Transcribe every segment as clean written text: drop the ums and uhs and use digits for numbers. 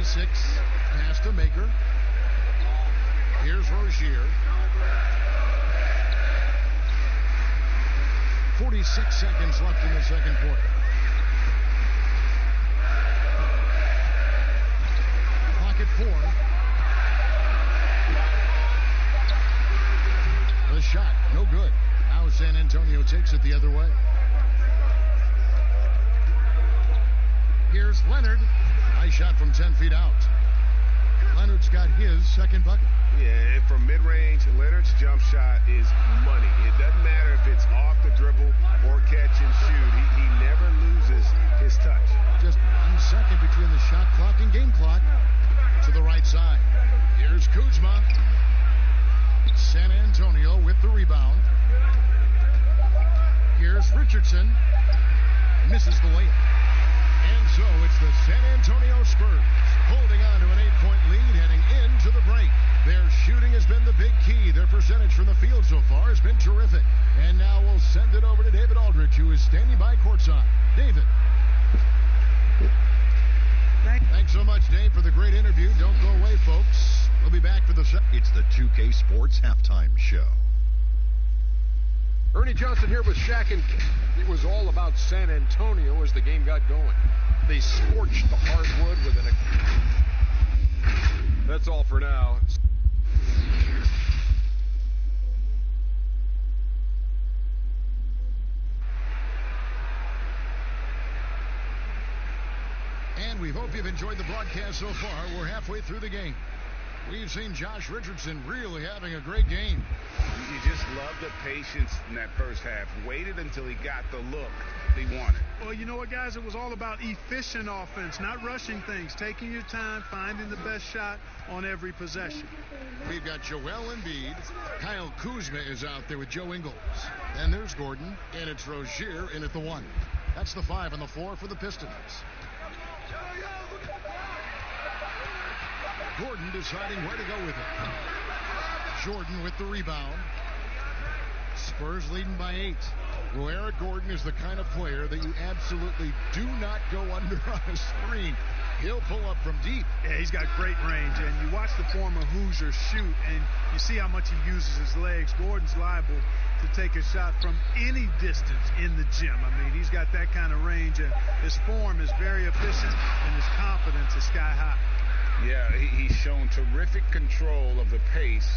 36. Pass to Maker. Here's Rozier. 46 seconds left in the second quarter. Clock at 4. The shot, no good. Now San Antonio takes it the other way. Here's Leonard. Nice shot from 10 feet out. Leonard's got his second bucket. Yeah, from mid-range, Leonard's jump shot is money. It doesn't matter if it's off the dribble or catch and shoot. He never loses his touch. Just 1 second between the shot clock and game clock. To the right side. Here's Kuzma. San Antonio with the rebound. Here's Richardson. Misses the layup. And so it's the San Antonio Spurs holding on to an 8-point lead heading into the break. Their shooting has been the big key. Their percentage from the field so far has been terrific. And now we'll send it over to David Aldrich, who is standing by courtside. David. Thanks so much, Dave, for the great interview. Don't go away, folks. We'll be back for the... It's the 2K Sports Halftime Show. Ernie Johnson here with Shaq, and it was all about San Antonio as the game got going. They scorched the hardwood with an... That's all for now. And we hope you've enjoyed the broadcast so far. We're halfway through the game. We've seen Josh Richardson really having a great game. You just love the patience in that first half. Waited until he got the look he wanted. Well, you know what, guys? It was all about efficient offense, not rushing things, taking your time, finding the best shot on every possession. We've got Joel Embiid. Kyle Kuzma is out there with Joe Ingles. And there's Gordon, and it's Rozier in at the 1. That's the 5 on the floor for the Pistons. Gordon deciding where to go with it. Jordan with the rebound. Spurs leading by 8. Well, Eric Gordon is the kind of player that you absolutely do not go under on a screen. He'll pull up from deep. Yeah, he's got great range, and you watch the former Hoosier shoot, and you see how much he uses his legs. Gordon's liable to take a shot from any distance in the gym. I mean, he's got that kind of range, and his form is very efficient, and his confidence is sky high. Yeah, he's shown terrific control of the pace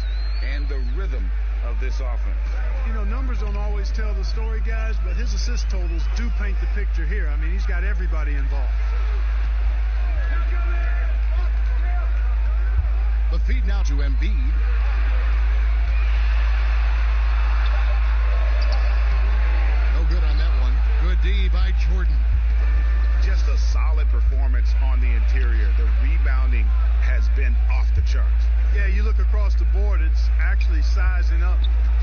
and the rhythm of this offense. You know, numbers don't always tell the story, guys, but his assist totals do paint the picture here. I mean, he's got everybody involved. The feed now to Embiid. No good on that one. Good D by Jordan. Just a solid performance on the interior. The rebounding has been off the charts. Yeah, you look across the board, it's actually sizing up,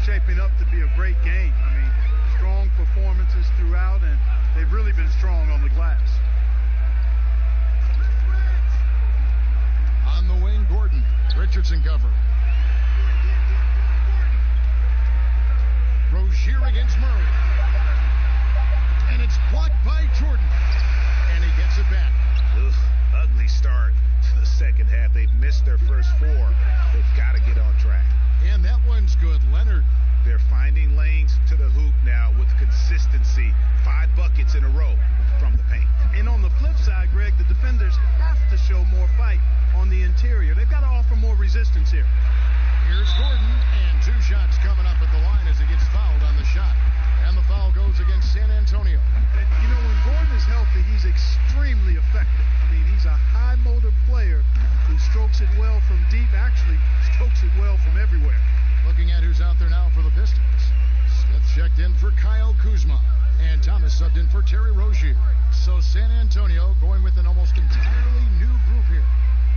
shaping up to be a great game. I mean, strong performances throughout, and they've really been strong on the glass. On the wing, Gordon. Richardson cover. Rozier against Murray. And it's blocked by Jordan. And he gets it back. Ugh, ugly start to the second half. They've missed their first 4. They've got to get on track. And that one's good. Leonard. They're finding lanes to the hoop now with consistency. 5 buckets in a row from the paint. And on the flip side, Greg, the defenders have to show more fight on the interior. They've got to offer more resistance here. Here's Gordon, and 2 shots coming up at the line as he gets fouled on the shot. And the foul goes against San Antonio. And, you know, when Gordon is healthy, he's extremely effective. I mean, he's a high-motor player who strokes it well from deep, actually strokes it well from everywhere. Looking at who's out there now for the Pistons. Smith checked in for Kyle Kuzma, and Thomas subbed in for Terry Rozier. So San Antonio going with an almost entirely new group here.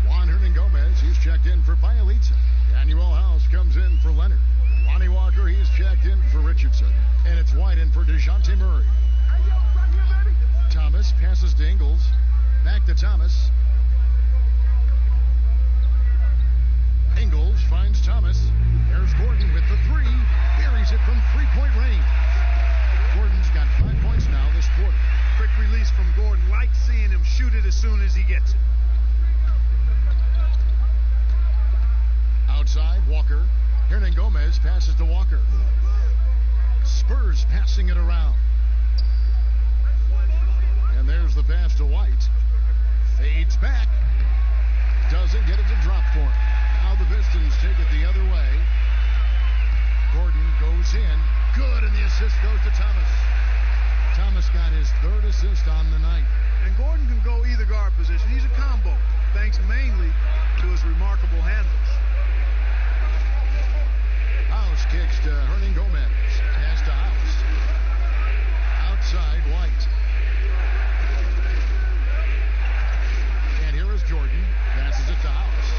Juan Hernan Gomez, he's checked in for Bielitsa. Daniel House comes in for Leonard. Lonnie Walker, he's checked in for Richardson. And it's White in for DeJounte Murray. Thomas passes to Ingles. Back to Thomas. Ingles finds Thomas. There's Gordon with the 3. Buries it from 3-point range. Gordon's got 5 points now this quarter. Quick release from Gordon. Like seeing him shoot it as soon as he gets it. Gomez passes to Walker. Spurs passing it around. And there's the pass to White. Fades back. Doesn't get it to drop for him. Now the Pistons take it the other way. Gordon goes in. Good, and the assist goes to Thomas. Thomas got his third assist on the night. And Gordon can go either guard position. He's a combo, thanks mainly to his remarkable handles. House kicks to Hernan Gomez. Pass to House. Outside, White. And here is Jordan. Passes it to House.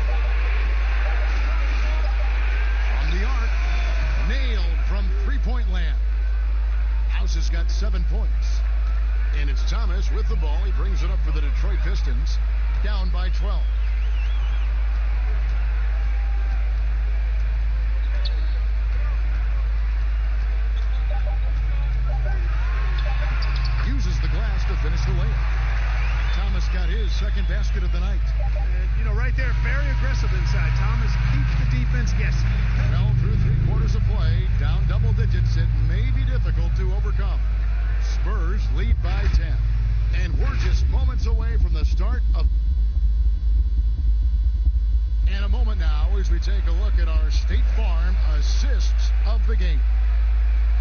From the arc. Nailed from three-point land. House has got 7 points. And it's Thomas with the ball. He brings it up for the Detroit Pistons. Down by 12. Uses the glass to finish the layup. Thomas got his second basket of the night. And, right there, very aggressive inside. Thomas keeps the defense guessing. Well, through 3 quarters of play, down double digits, it may be difficult to overcome. Spurs lead by 10. And we're just moments away from the start of... And a moment now as we take a look at our State Farm assists of the game.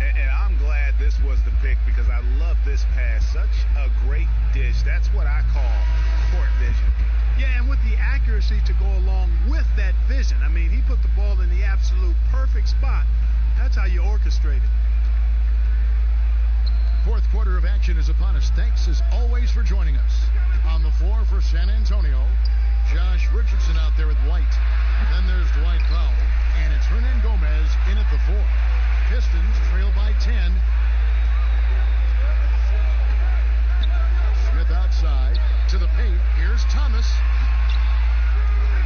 And I'm glad this was the pick because I love this pass. Such a great dish. That's what I call court vision. Yeah, and with the accuracy to go along with that vision. I mean, he put the ball in the absolute perfect spot. That's how you orchestrate it. Fourth quarter of action is upon us. Thanks as always for joining us. On the floor for San Antonio, Josh Richardson out there with White. Then there's Dwight Powell, and it's Hernan Gomez in at the 4. Pistons trail by 10. Smith outside to the paint. Here's Thomas.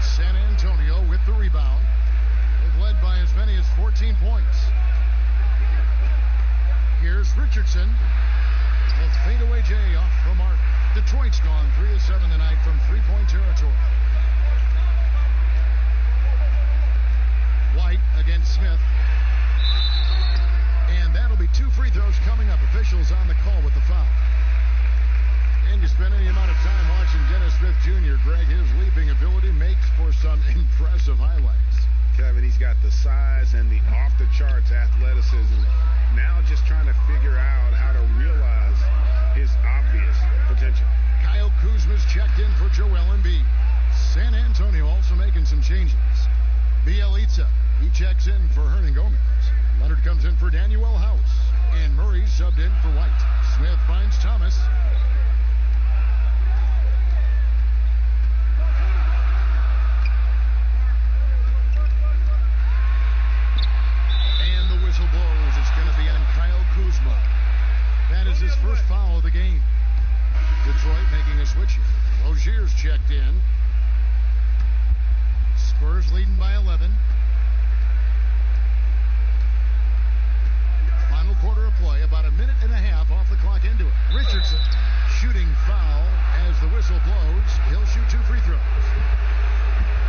San Antonio with the rebound. They've led by as many as 14 points. Here's Richardson. A fadeaway J off the mark. Detroit's gone 3 of 7 tonight from three-point territory. White against Smith. And that'll be 2 free throws coming up. Officials on the call with the foul. And you spend any amount of time watching Dennis Smith Jr., Greg, his leaping ability makes for some impressive highlights. Kevin, he's got the size and the off-the-charts athleticism. Now just trying to figure out how to realize his obvious potential. Kyle Kuzma's checked in for Joel Embiid. San Antonio also making some changes. Bielitsa, he checks in for Hernan Gomez. Leonard comes in for Daniel House. And Murray subbed in for White. Smith finds Thomas. And the whistle blows. It's going to be on Kyle Kuzma. That is his first foul of the game. Detroit making a switch here. Rozier's checked in. Spurs leading by 11. Final quarter of play, about a minute and a half off the clock into it. Richardson shooting foul as the whistle blows. He'll shoot 2 free throws.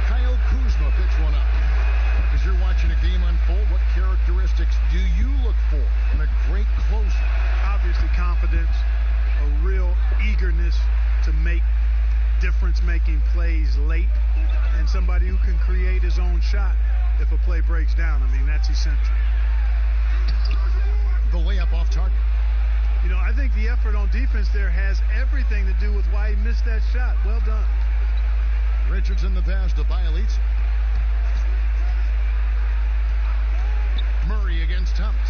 Kyle Kuzma picks one up. As you're watching a game unfold, what characteristics do you look for in a great closer? Obviously confidence, a real eagerness to make difference-making plays late, and somebody who can create his own shot if a play breaks down. I mean, that's essential. The layup off target. I think the effort on defense there has everything to do with why he missed that shot. Well done. Richardson the pass to Bielitsa. Murray against Thomas.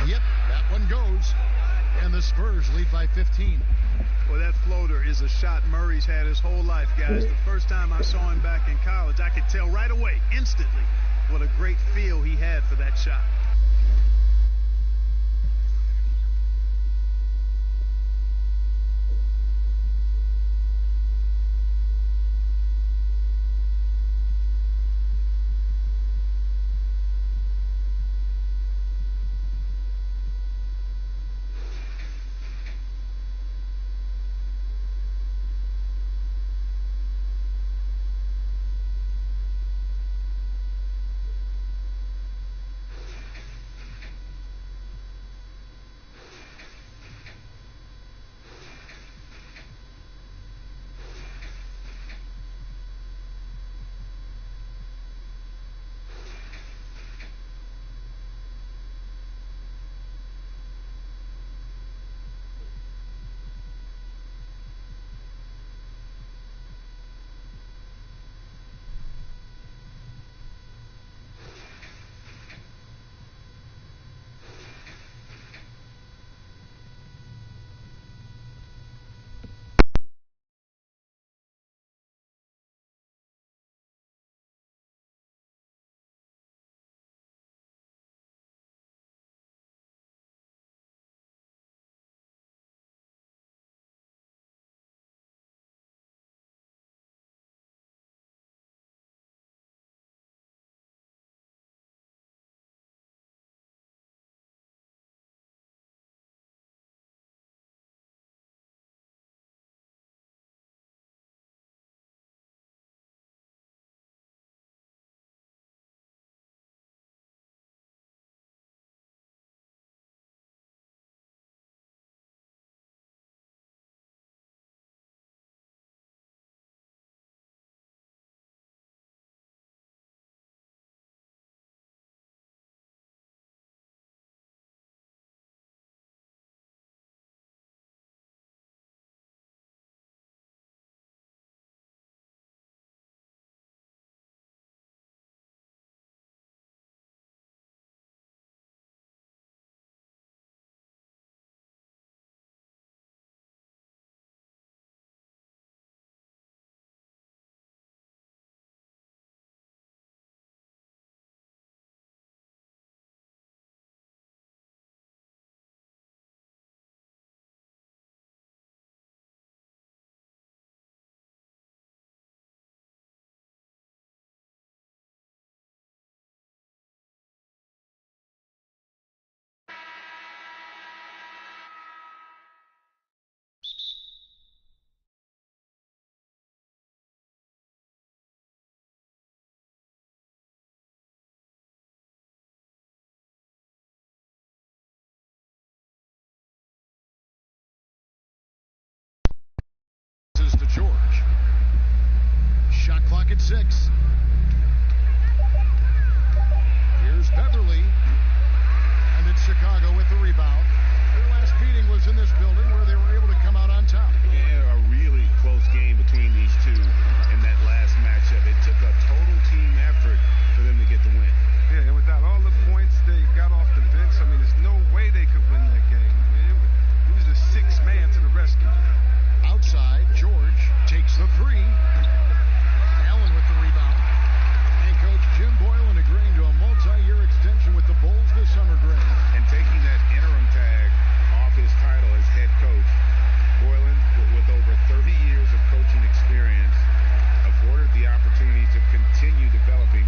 Yep, that one goes. And the Spurs lead by 15. Well, that floater is a shot Murray's had his whole life, guys. The first time I saw him back in college, I could tell right away, instantly, what a great feel he had for that shot. 6. Here's Beverly. And it's Chicago with the rebound. Their last meeting was in this building where they were able to come out on top. Yeah, a really close game between these two in that last matchup. It took a total team effort for them to get the win. Yeah, and without all the points they got off the bench, I mean, there's no way they could win that game. I mean, it was a 6-man to the rescue. Outside, George takes the 3. Allen with the rebound. And Coach Jim Boylan agreeing to a multi-year extension with the Bulls this summer, Greg. And taking that interim tag off his title as head coach, Boylan, with over 30 years of coaching experience, afforded the opportunity to continue developing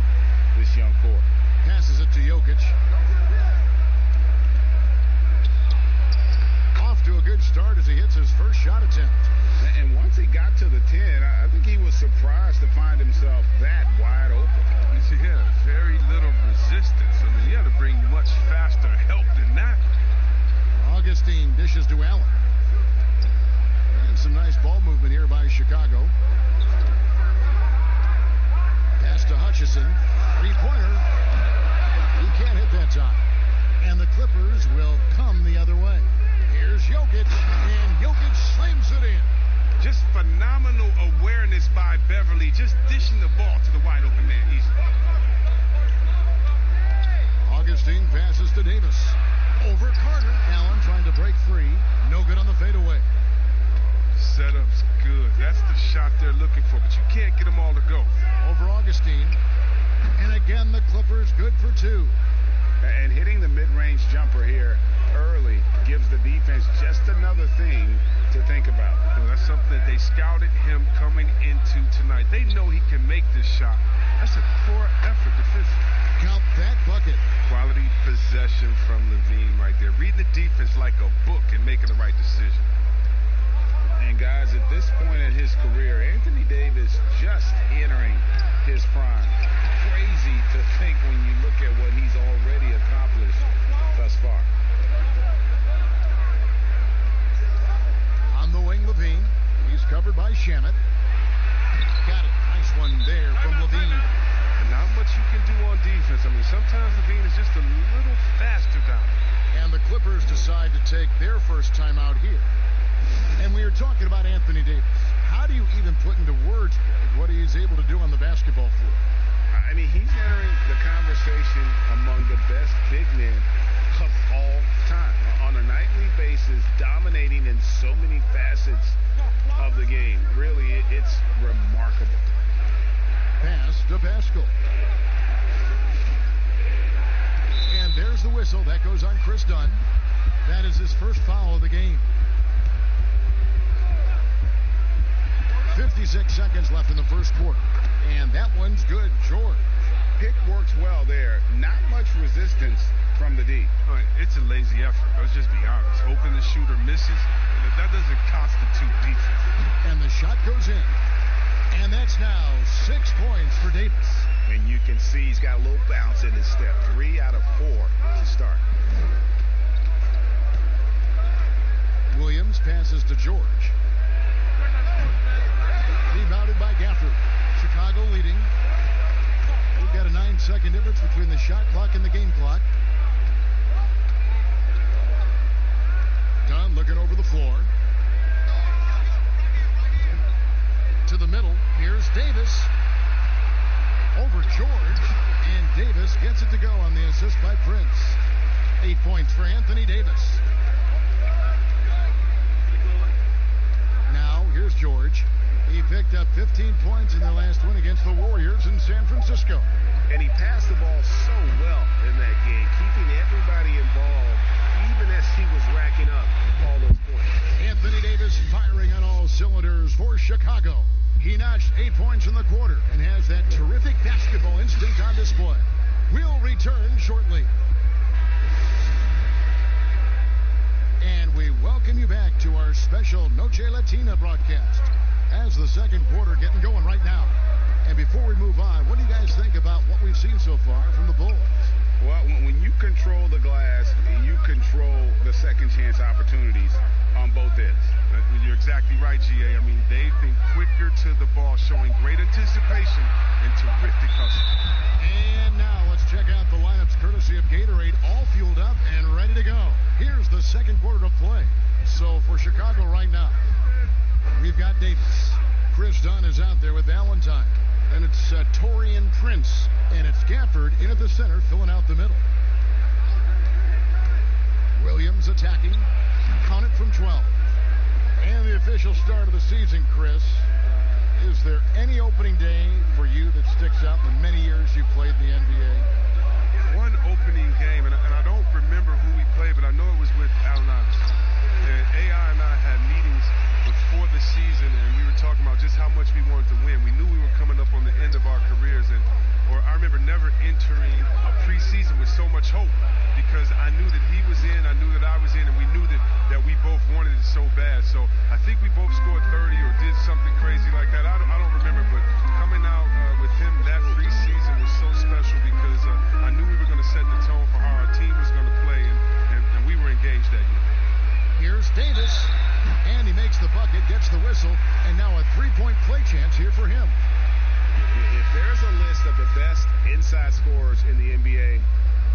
this young core. Passes it to Jokic. Off to a good start as he hits his first shot attempt. And once he got to the 10, I think he was surprised to find himself that wide open. You see, yeah, very little resistance. I mean, you had to bring much faster help than that. Augustine dishes to Allen. And some nice ball movement here by Chicago. Pass to Hutchison. 3-pointer. He can't hit that time. And the Clippers will come the other way. Here's Jokic, and Jokic slams it in. Just phenomenal awareness by Beverly, just dishing the ball to the wide open man easily. Augustine passes to Davis. Over Carter. Allen trying to break free. No good on the fadeaway. Setup's good. That's the shot they're looking for, but you can't get them all to go. Over Augustine. And again, the Clippers good for 2. And hitting the mid-range jumper here early gives the defense just another thing to think about. Well, that's something that they scouted him coming into tonight. They know he can make this shot. That's a poor effort defensively. Count that bucket. Quality possession from Levine right there. Reading the defense like a book and making the right decision. And guys, at this point in his career, Anthony Davis just entering his prime. Crazy to think when you look at what he's already accomplished thus far. On the wing, Levine. He's covered by Shamet. Got it. Nice one there from Levine. And not much you can do on defense. I mean, sometimes Levine is just a little faster down there. And the Clippers decide to take their first timeout here. And we are talking about Anthony Davis. How do you even put into words, Greg, what he's able to do on the basketball floor? I mean, he's entering the conversation among the best big men of all time. On a nightly basis, dominating in so many facets of the game. Really, it's remarkable. Pass to Pascal. And there's the whistle. That goes on Chris Dunn. That is his first foul of the game. 56 seconds left in the first quarter. And that one's good. George. Pick works well there. Not much resistance from the D. Right, it's a lazy effort. Let's just be honest. Hoping the shooter misses, that doesn't constitute defense. And the shot goes in. And that's now 6 points for Davis. And you can see he's got a little bounce in his step. 3 out of 4 to start. Williams passes to George. Rebounded by Gafford. Chicago leading. We've got a 9-second difference between the shot clock and the game clock. Dunn looking over the floor. To the middle. Here's Davis. Over George. And Davis gets it to go on the assist by Prince. 8 points for Anthony Davis. Now, here's George. He picked up 15 points in their last win against the Warriors in San Francisco. And he passed the ball so well in that game, keeping everybody involved, even as he was racking up all those points. Anthony Davis firing on all cylinders for Chicago. He notched 8 points in the quarter and has that terrific basketball instinct on display. We'll return shortly. And we welcome you back to our special Noche Latina broadcast. As the second quarter getting going right now. And before we move on, what do you guys think about what we've seen so far from the Bulls? Well, when you control the glass, you control the second chance opportunities on both ends. You're exactly right, GA. I mean, they've been quicker to the ball, showing great anticipation and terrific hustle. And now let's check out the lineups courtesy of Gatorade, all fueled up and ready to go. Here's the second quarter to play. So for Chicago right now, we've got Davis. Chris Dunn is out there with Valentine. And it's Torian Prince. And it's Gafford in at the center, filling out the middle. Williams attacking. Count it from 12. And the official start of the season, Chris. Is there any opening day for you that sticks out in the many years you played in the NBA? One opening game, and I don't remember who we played, but I know it was with Allen Iverson. And AI and I had meetings before the season, and we were talking about just how much we wanted to win. We knew we were coming up on the end of our careers, or I remember never entering a preseason with so much hope, because I knew that he was in, I knew that I was in, and we knew that we both wanted it so bad. So I think we both scored 30 or did something crazy like that. I don't remember, but coming out with him that preseason was so special, because I knew we were going to set the tone for how our team was going to play, and we were engaged that year. Here's Davis, and he makes the bucket, gets the whistle, and now a three-point play chance here for him. If there's a list of the best inside scorers in the NBA,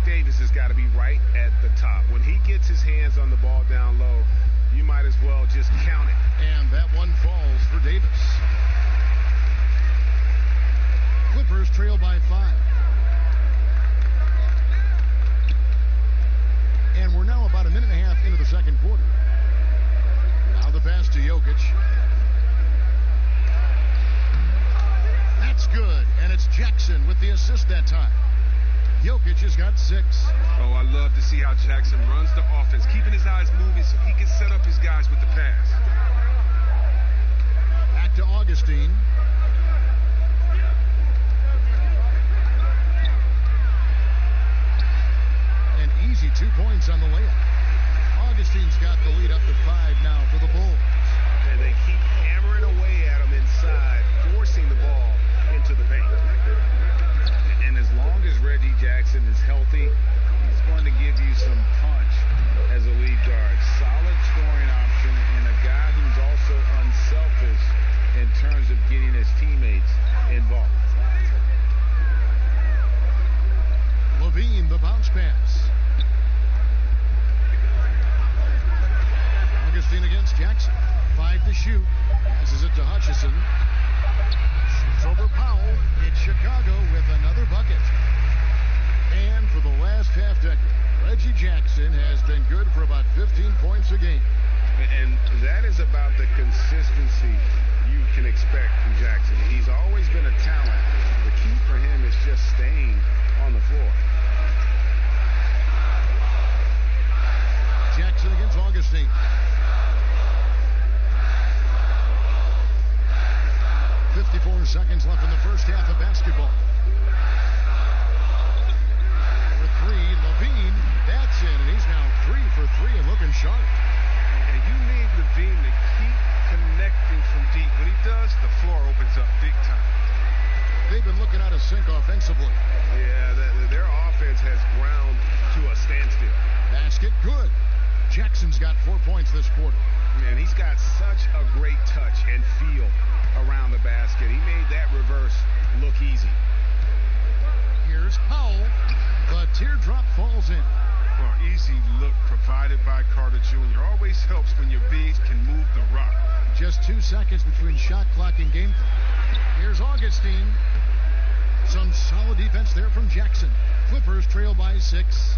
Davis has got to be right at the top. When he gets his hands on the ball down low, you might as well just count it. And that one falls for Davis. Clippers trail by 5. And we're now about a minute and a half into the second quarter. Now the pass to Jokic. That's good, and it's Jackson with the assist that time. Jokic has got 6. Oh, I love to see how Jackson runs the offense, keeping his eyes moving so he can set up his guys with the pass. Back to Augustine. An easy 2 points on the layup. Augustine's got the lead up to 5 now for the Bulls. And they keep hammering away at him inside, forcing the ball into the paint. And as long as Reggie Jackson is healthy, he's going to give you some punch as a lead guard. Solid scoring option, and a guy who's also unselfish in terms of getting his teammates involved. Levine, the bounce pass. Augustine against Jackson. 5 to shoot. Passes it to Hutchison. Shoots over Powell. It's Chicago with another bucket. And for the last half decade, Reggie Jackson has been good for about 15 points a game. And that is about the consistency you can expect from Jackson. He's always been a talent. The key for him is just staying on the floor. Jackson against Augustine. .54 seconds left in the first half of basketball. For 3, Levine, that's in, and he's now 3 for 3 and looking sharp. And you need Levine to keep connecting from deep. When he does, the floor opens up big time. They've been looking out of sync offensively. Yeah, their offense has ground to a standstill. Basket, good. Jackson's got 4 points this quarter. Man, he's got such a great touch and feel around the basket. He made that reverse look easy. Here's Powell. The teardrop falls in. Well, easy look provided by Carter Jr. Always helps when your bigs can move the rock. Just 2 seconds between shot clock and game clock. Here's Augustine. Some solid defense there from Jackson. Clippers trail by 6.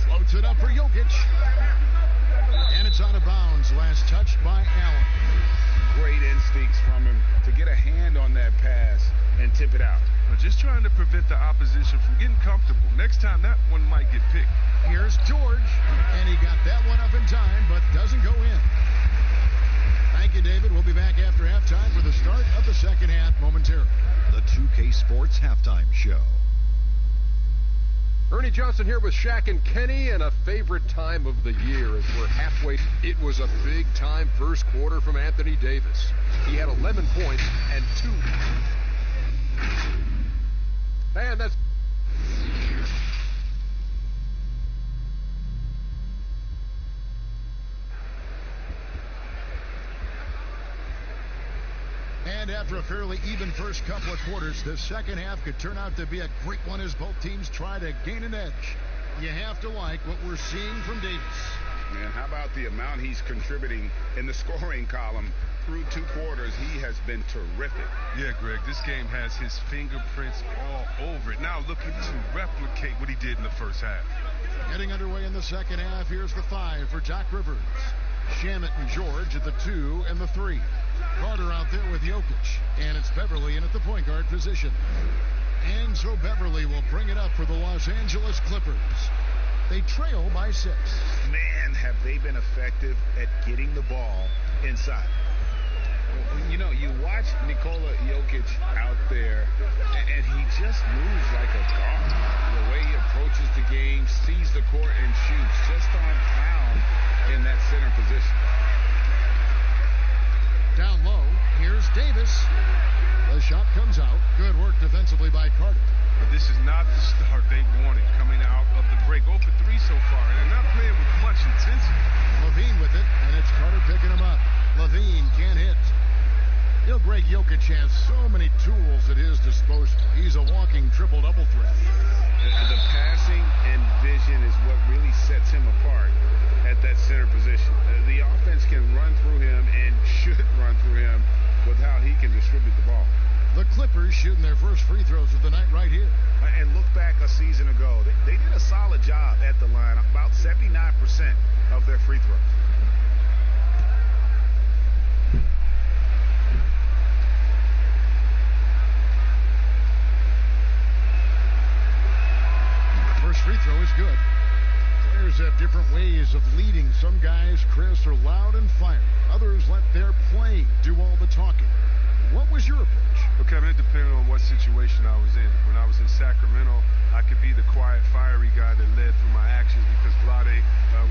Floats it up for Jokic. And it's out of bounds. Last touched by Allen. Great instincts from him to get a hand on that pass and tip it out. Just trying to prevent the opposition from getting comfortable. Next time, that one might get picked. Here's George, and he got that one up in time, but doesn't go in. Thank you, David. We'll be back after halftime for the start of the second half momentarily. The 2K Sports Halftime Show. Ernie Johnson here with Shaq and Kenny, and a favorite time of the year as we're halfway. It was a big-time first quarter from Anthony Davis. He had 11 points and 2. Man, that's... And after a fairly even first couple of quarters, the second half could turn out to be a great one as both teams try to gain an edge. You have to like what we're seeing from Davis. And how about the amount he's contributing in the scoring column through 2 quarters? He has been terrific. Yeah, Greg, this game has his fingerprints all over it. Now looking to replicate what he did in the first half. Getting underway in the second half, here's the 5 for Doc Rivers. Shamet and George at the 2 and the 3. Carter out there with Jokic, and it's Beverly in at the point guard position. And so Beverly will bring it up for the Los Angeles Clippers. They trail by 6. Man, have they been effective at getting the ball inside. You know, you watch Nikola Jokic out there, and he just moves like a guard. The way he approaches the game, sees the court, and shoots just on pound in that center position. Down low, here's Davis. The shot comes out. Good work defensively by Carter. But this is not the start they wanted coming out of the break. 0 for 3 so far, and they're not playing with much intensity. Levine with it, and it's Carter picking him up. Levine can't hit. You know, Greg Jokic has so many tools at his disposal. He's a walking triple-double threat. The passing and vision is what really sets him apart at that center position. The offense can run through him and should run through him with how he can distribute the ball. The Clippers shooting their first free throws of the night right here. And look back a season ago. They did a solid job at the line, about 79% of their free throws. First free throw is good. Players have different ways of leading. Some guys, Chris, are loud and fiery. Others let their play do all the talking. What was your approach? Well, Kevin, it depended on what situation I was in. When I was in Sacramento, I could be the quiet, fiery guy that led through my actions because Vlade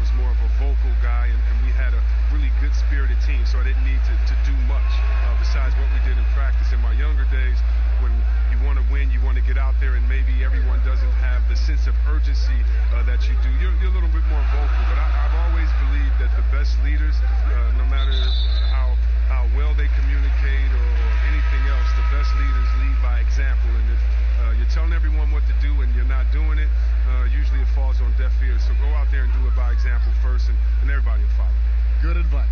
was more of a vocal guy, and we had a really good-spirited team, so I didn't need to do much besides what we did in practice. In my younger days, when you want to win, you want to get out there, and maybe everyone doesn't have the sense of urgency that you do. You're a little bit more vocal, but I've always believed that the best leaders, no matter how well they communicate or anything else, the best leaders lead by example. And if you're telling everyone what to do and you're not doing it, usually it falls on deaf ears. So go out there and do it by example first, and everybody will follow. Good advice.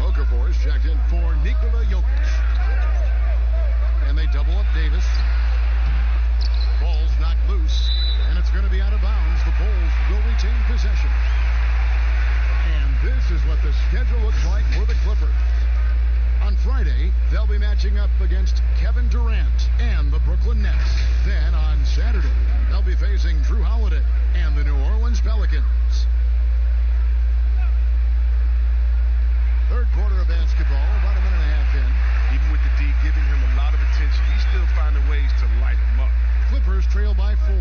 Okafor is checked in for Nikola Jokic. And they double up Davis. Ball's knocked loose, and it's going to be out of bounds. The Bulls will retain possession. And this is what the schedule looks like for the Clippers. On Friday, they'll be matching up against Kevin Durant and the Brooklyn Nets. Then on Saturday, they'll be facing Drew Holiday and the New Orleans Pelicans. Third quarter of basketball, about a minute and a half in. Even with the D giving him a lot of attention, he's still finding ways to light him up. Clippers trail by 4.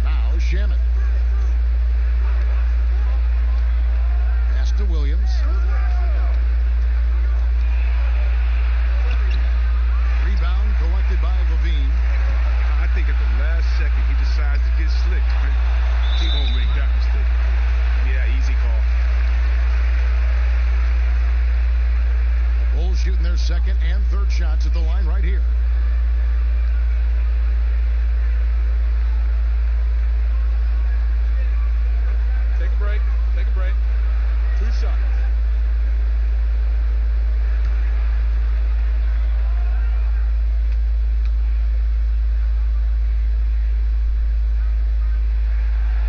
Now Shamet. Pass to Williams. Rebound collected by Levine. I think at the last second he decides to get slick. He won't make that mistake. Yeah, easy call. Bulls shooting their second and third shots at the line right here. Take a break. Take a break. 2 shots.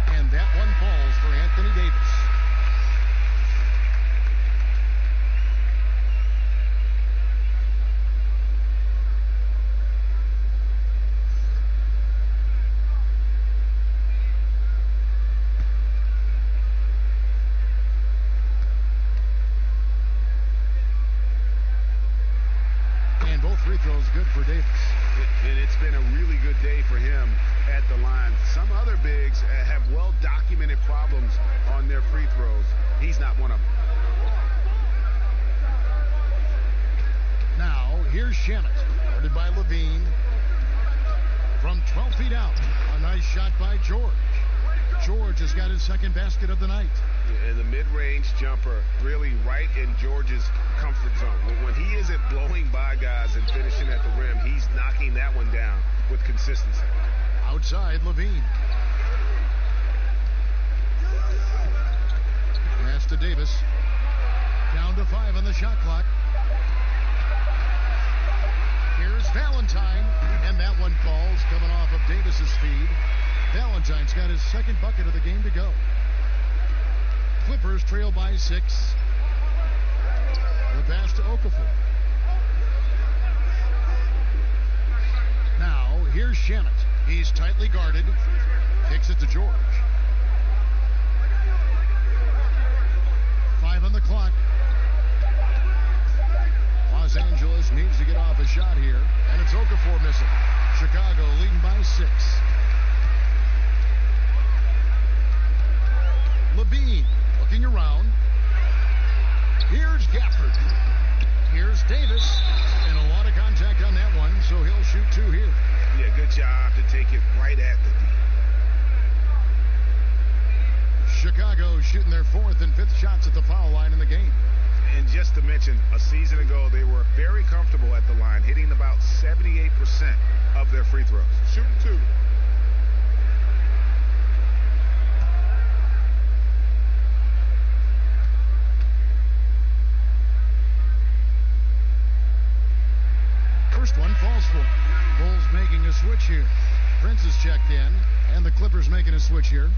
And that one falls for Anthony Davis. And both free throws good for Davis. And it's been a really good day for him at the line. Some other bigs have well-documented problems on their free throws. He's not one of them. Now, here's Shannon, guarded by Levine. From 12 feet out, a nice shot by George. George has got his second basket of the night. And the mid-range jumper really right in George's comfort zone. When he isn't blowing by guys and finishing at the rim, he's knocking that one down with consistency. Outside, Levine. Pass to Davis. Down to 5 on the shot clock. Here's Valentine, and that one falls, coming off of Davis's speed. Valentine's got his second bucket of the game to go. Clippers trail by 6. The pass to Okafor. Now, here's Shannon. He's tightly guarded. Kicks it to George. 5 on the clock. Los Angeles needs to get off a shot here, and it's Okafor missing. Chicago leading by 6. Levine looking around. Here's Gafford. Here's Davis, and a lot of contact on that one, so he'll shoot 2 here. Yeah, good job to take it right at the D. Chicago shooting their 4th and 5th shots at the foul line in the game. And just to mention, a season ago, they were very comfortable at the line, hitting about 78% of their free throws. Shooting 2. First one falls for him. Bulls making a switch here. Prince is checked in, and the Clippers making a switch here.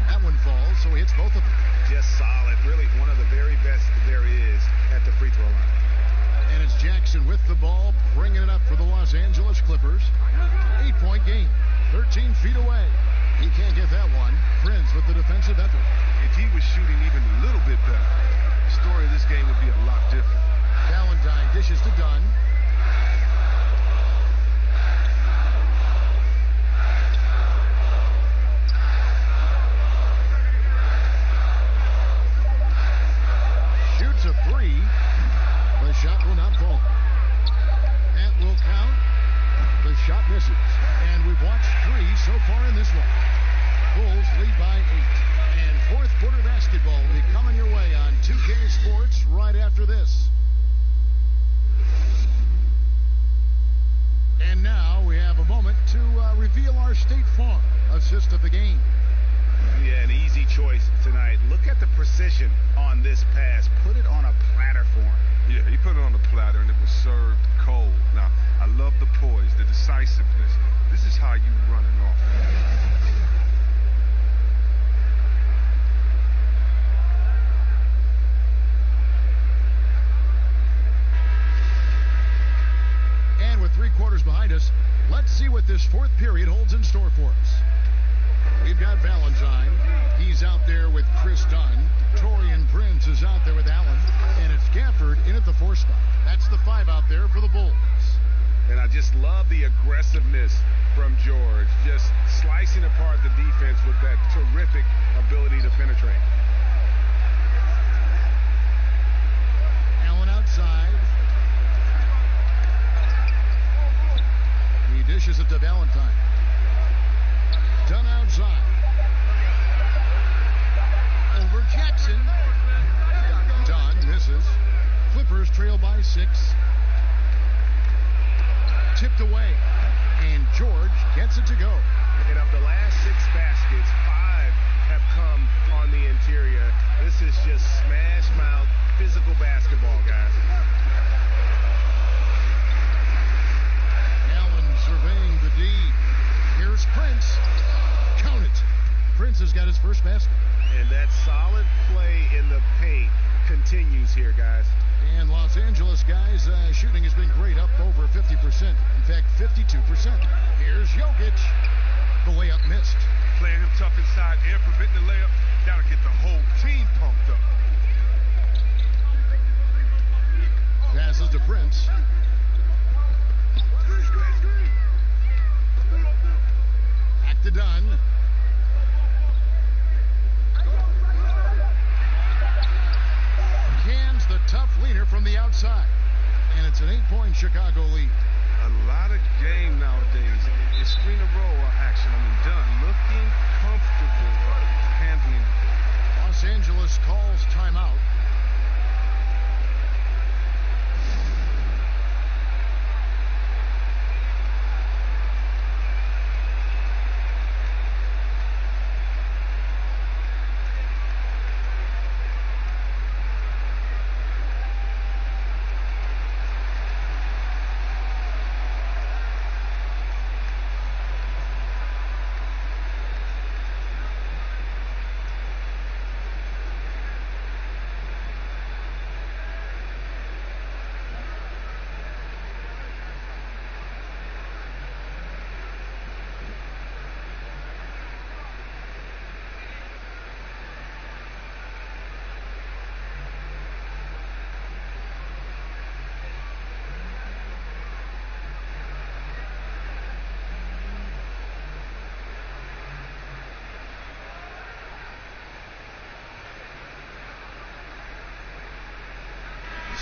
That one falls, so he hits both of them. Just solid. Really one of the very best there is at the free throw line. And it's Jackson with the ball, bringing it up for the Los Angeles Clippers. 8-point game, 13 feet away. He can't get that one. Prince with the defensive effort. If he was shooting even a little bit better, the story of this game would be a lot different. Valentine dishes to Dunn. Shoots a 3. The shot will not fall. That will count. The shot misses. And we've watched 3 so far in this one. Bulls lead by 8. And fourth quarter basketball will be coming your way on 2K Sports right after this. And now we have a moment to reveal our State Farm assist of the game. Yeah, an easy choice tonight. Look at the precision on this pass. Put it on a platter for him. Yeah, he put it on the platter, and it was served cold. Now, I love the poise, the decisiveness. This is how you run an offense. And with 3 quarters behind us, let's see what this fourth period holds in store for us. We've got Valentine. He's out there with Chris Dunn. Torian Prince is out there with Allen. And it's Gafford in at the 4 spot. That's the 5 out there for the Bulls. And I just love the aggressiveness from George. Just slicing apart the defense with that terrific ability to penetrate. Allen outside. He dishes it to Valentine. Dunn outside. Over Jackson. Dunn misses. Clippers trail by 6. Tipped away. And George gets it to go. And of the last 6 baskets, 5 have come on the interior. This is just smash mouth physical basketball, guys. Allen surveying the D. Here's Prince. Count it. Prince has got his first basket. And that solid play in the paint continues here, guys. And Los Angeles guys, shooting has been great, up over 50%. In fact, 52%. Here's Jokic. The layup missed. Playing him tough inside and preventing the layup. That'll get the whole team pumped up. Passes to Prince. Back to Dunn. Cans the tough leaner from the outside. And it's an 8-point Chicago lead. A lot of game nowadays is screen and roll action. I mean, Dunn looking comfortable handling it. Los Angeles calls timeout.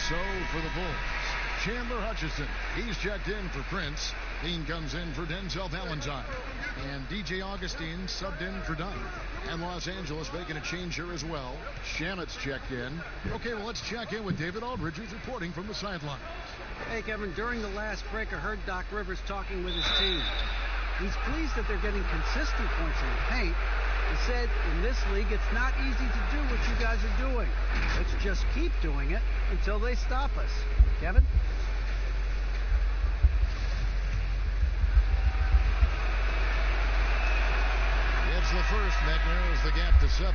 So for the Bulls, Chandler Hutchison. He's checked in for Prince. Dean comes in for Denzel Valentine. And DJ Augustine subbed in for Dunn. And Los Angeles making a change here as well. Shamit's checked in. Okay, well, let's check in with David Aldridge, who's reporting from the sideline. Hey, Kevin, during the last break, I heard Doc Rivers talking with his team. He's pleased that they're getting consistent points in the paint. He said, in this league, it's not easy to do what you guys are doing. Let's just keep doing it until they stop us. Kevin? It's the first. That narrows the gap to 7.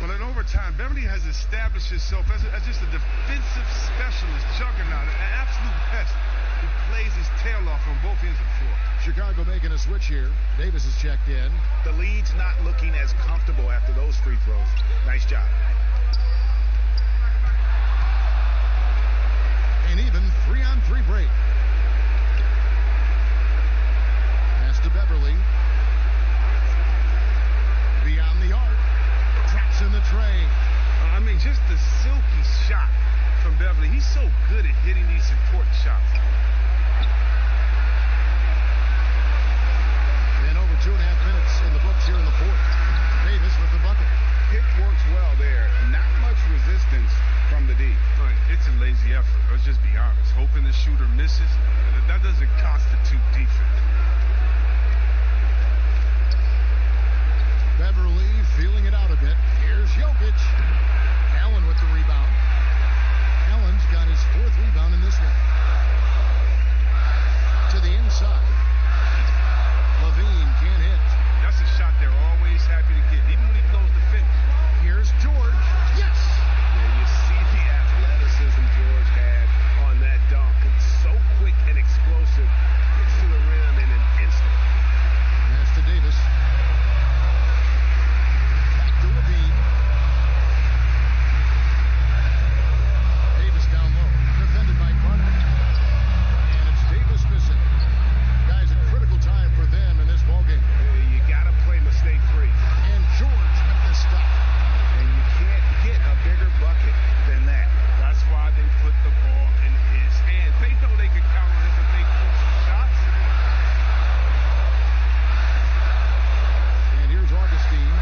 Well, in overtime, Beverly has established himself as just a defensive specialist, juggernaut, an absolute pest who plays his tail off on both ends of the floor. Chicago making a switch here. Davis is checked in. The lead's not looking as comfortable after those free throws. Nice job. An even 3-on-3 break. Pass to Beverly. Beyond the arc. Traps in the tray. I mean, just the silky shot from Beverly. He's so good at hitting these important shots. Then over 2.5 minutes in the books here in the fourth. Davis with the bucket. Pick works well there. Not much resistance from the D. But it's a lazy effort. Let's just be honest. Hoping the shooter misses, that doesn't constitute defense. Beverly feeling it out a bit. Here's Jokic. Allen with the rebound. Allen's got his 4th rebound in this one. To the inside. Levine can't hit. That's a shot they're always happy to get, even when he blows the finish. Here's George. Yes! Yeah, you see the athleticism George had on that dunk. It's so quick and explosive. Gets to the rim in an instant. Pass to Davis. Back to Levine. Davis down low. Defended by Carter. And it's Davis missing. Guys, a critical time for them in this ballgame. You got to play mistake-free. And George with the stop. And you can't get a bigger bucket than that. That's why they put the ball in his hands. They know they could count on him to make crucial shots. And here's Augustine.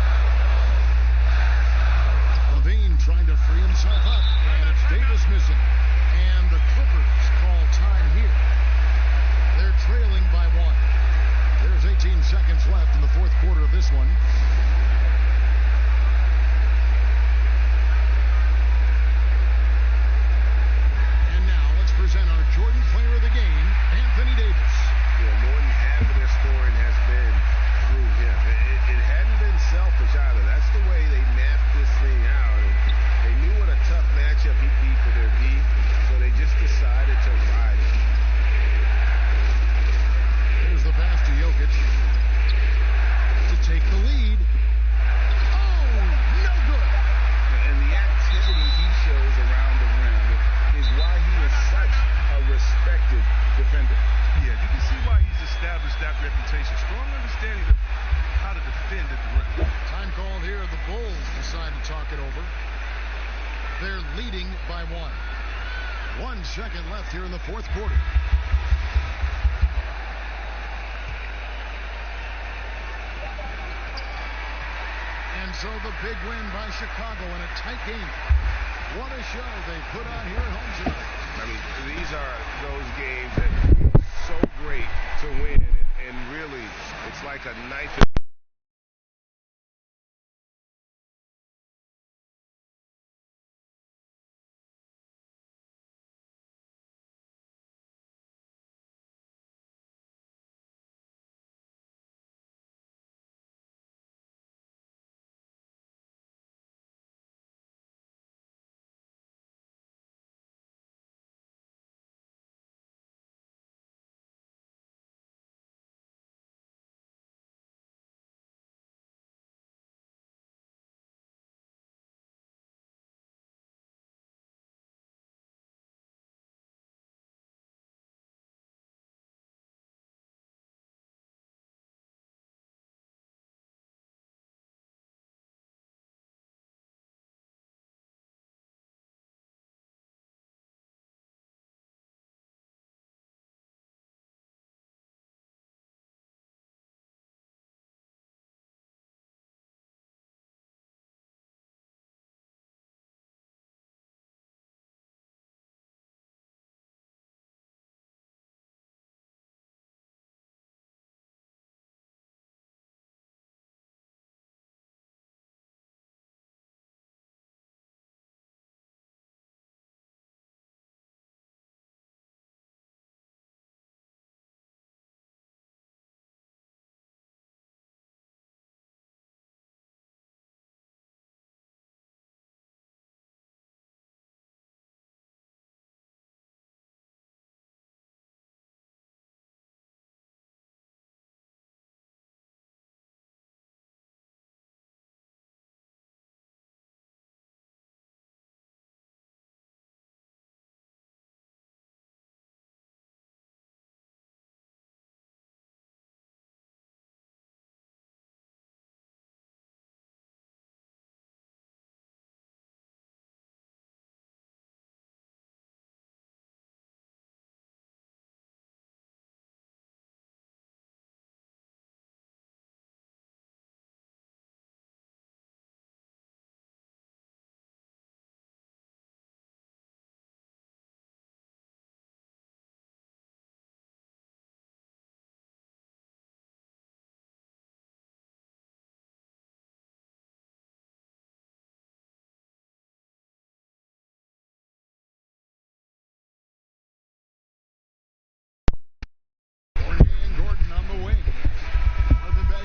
Levine trying to free himself up. And it's Davis missing. And the Clippers call time here. They're trailing by 1. There's 18 seconds left in the fourth quarter of this one. And now let's present our Jordan Player of the Game, Anthony Davis. Yeah, more than half of their scoring has been through him. It hadn't been selfish either. That's the way they mapped this thing out. And they knew what a tough matchup he'd be for their D, so they just decided to ride it. Here's the pass to Jokic to take the lead. leading by 1. 1 second left here in the fourth quarter. And so the big win by Chicago in a tight game. What a show they put on here at home tonight. I mean, these are those games that are so great to win, and really, it's like a knife.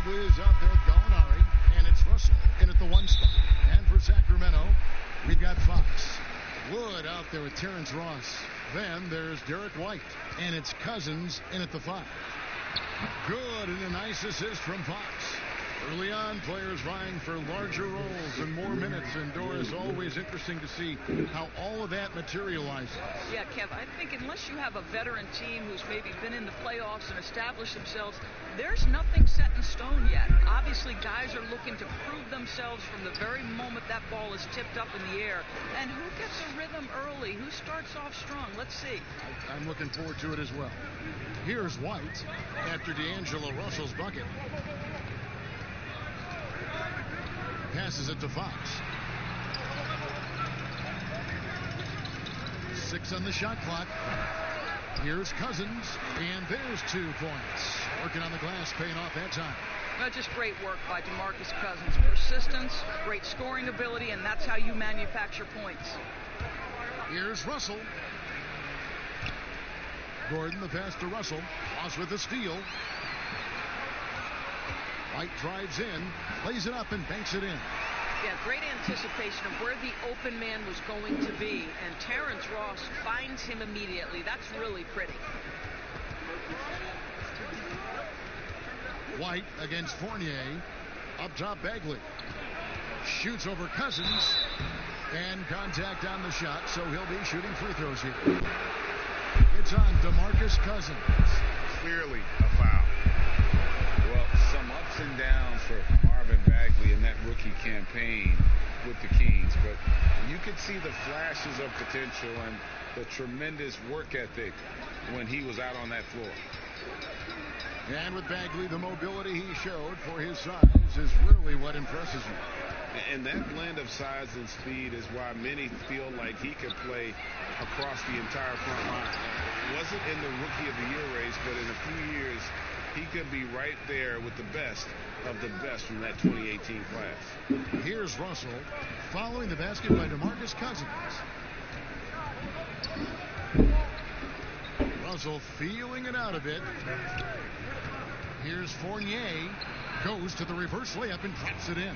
Is out there, Gallinari, and it's Russell in at the 1 spot. And for Sacramento, we've got Fox. Wood out there with Terrence Ross. Then there's Derek White, and it's Cousins in at the 5. Good, and a nice assist from Fox. Early on, players vying for larger roles and more minutes. And Doris, always interesting to see how all of that materializes. Yeah, Kev, I think unless you have a veteran team who's maybe been in the playoffs and established themselves, there's nothing set in stone yet. Obviously, guys are looking to prove themselves from the very moment that ball is tipped up in the air. And who gets a rhythm early? Who starts off strong? Let's see. I'm looking forward to it as well. Here's White after D'Angelo Russell's bucket. Passes it to Fox. 6 on the shot clock. Here's Cousins, and there's 2 points. Working on the glass, paying off that time. Well, just great work by DeMarcus Cousins. Persistence, great scoring ability, and that's how you manufacture points. Here's Russell. Gordon, the pass to Russell. Ross with the steal. White drives in, lays it up, and banks it in. Yeah, great anticipation of where the open man was going to be, and Terrence Ross finds him immediately. That's really pretty. White against Fournier. Up top, Bagley. Shoots over Cousins, and contact on the shot, so he'll be shooting free throws here. It's on DeMarcus Cousins. Clearly a foul. Well, some ups and downs for Marvin Bagley in that rookie campaign with the Kings, but You could see the flashes of potential and the tremendous work ethic when he was out on that floor. And with Bagley, the mobility he showed for his size is really what impresses you. And that blend of size and speed is why many feel like he could play across the entire front line. It wasn't in the Rookie of the Year race, but in a few years, he could be right there with the best of the best from that 2018 class. Here's Russell following the basket by DeMarcus Cousins. Russell feeling it out a bit. Here's Fournier. Goes to the reverse layup and drops it in.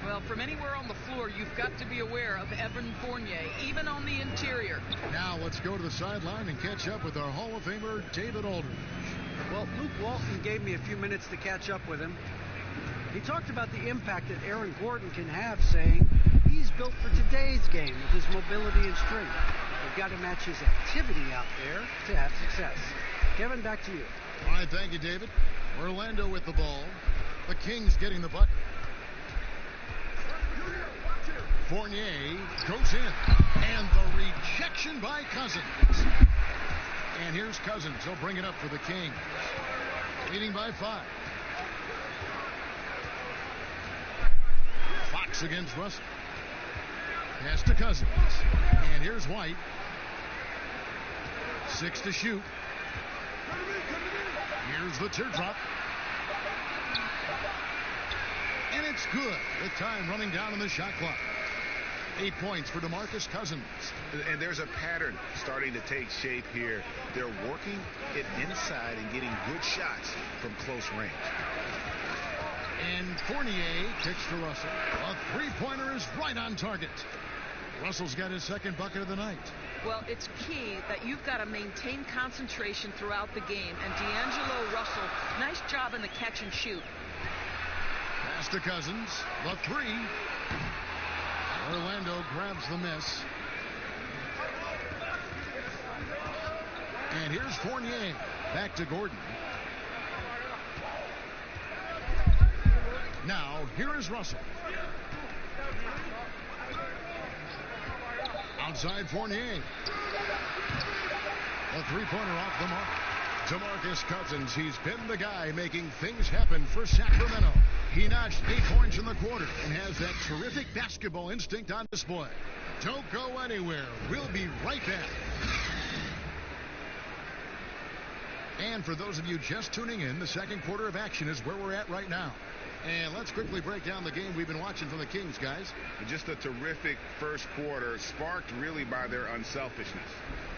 Well, from anywhere on the floor, you've got to be aware of Evan Fournier, even on the interior. Now let's go to the sideline and catch up with our Hall of Famer, David Aldridge. Well, Luke Walton gave me a few minutes to catch up with him. He talked about the impact that Aaron Gordon can have, saying he's built for today's game with his mobility and strength. We've got to match his activity out there to have success. Kevin, back to you. All right, thank you, David. Orlando with the ball. The Kings getting the bucket. Fournier goes in. And the rejection by Cousins. And here's Cousins. He'll bring it up for the Kings. Leading by 5. Fox against Russell. Pass to Cousins. And here's White. 6 to shoot. Here's the teardrop. And it's good with time running down on the shot clock. 8 points for DeMarcus Cousins. And there's a pattern starting to take shape here. They're working it inside and getting good shots from close range. And Fournier kicks to Russell. A three-pointer is right on target. Russell's got his second bucket of the night. Well, it's key that you've got to maintain concentration throughout the game. And D'Angelo Russell, nice job in the catch and shoot. Pass to Cousins. The three. Orlando grabs the miss. And here's Fournier. Back to Gordon. Now, here is Russell. Outside Fournier. A three-pointer off the mark. DeMarcus Cousins, he's been the guy making things happen for Sacramento. He notched 8 points in the quarter and has that terrific basketball instinct on display. Don't go anywhere. We'll be right back. And for those of you just tuning in, the second quarter of action is where we're at right now. And let's quickly break down the game we've been watching from the Kings, guys. Just a terrific first quarter, sparked really by their unselfishness.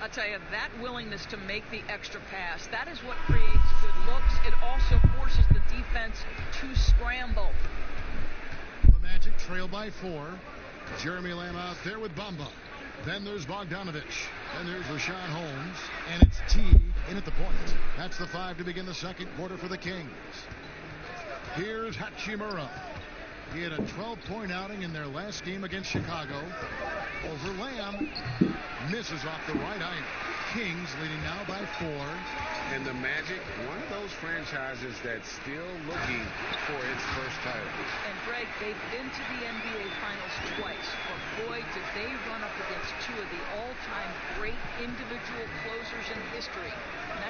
I tell you, that willingness to make the extra pass, that is what creates good looks. It also forces the defense to scramble. The Magic trail by 4. Jeremy Lamb out there with Bamba. Then there's Bogdanovich. Then there's Rashawn Holmes. And it's T in at the point. That's the 5 to begin the second quarter for the Kings. Here's Hachimura. He had a 12-point outing in their last game against Chicago. Over Lamb. Misses off the right iron. Kings leading now by 4. And the Magic, one of those franchises that's still looking for its first title. And Greg, they've been to the NBA Finals twice, but boy, did they run up against two of the all-time great individual closers in history.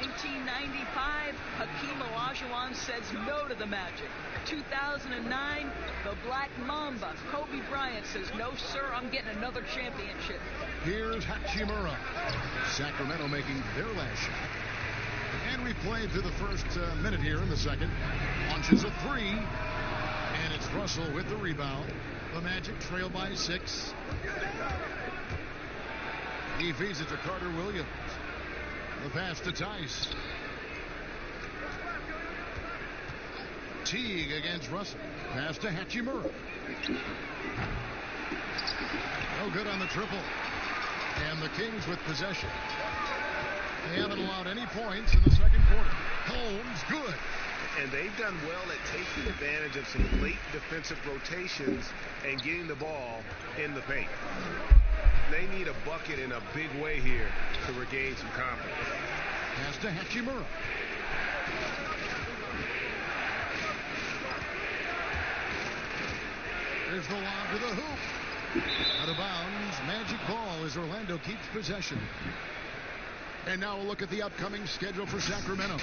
1995, Hakeem Olajuwon says no to the Magic. 2009, the Black Mamba, Kobe Bryant says, no, sir, I'm getting another championship. Here's Hachimura. Sacramento making their last shot. And we played through the first minute here in the second. Launches a 3. And it's Russell with the rebound. The Magic trail by 6. He feeds it to Carter Williams. The pass to Tice. Teague against Russell. Pass to Hachimura. No good on the triple. And the Kings with possession. They haven't allowed any points in the second quarter. Holmes, good. And they've done well at taking advantage of some late defensive rotations and getting the ball in the paint. They need a bucket in a big way here to regain some confidence. Pass to Hachimura. There's the lob to the hoop. Out of bounds, magic ball as Orlando keeps possession. And now we'll look at the upcoming schedule for Sacramento.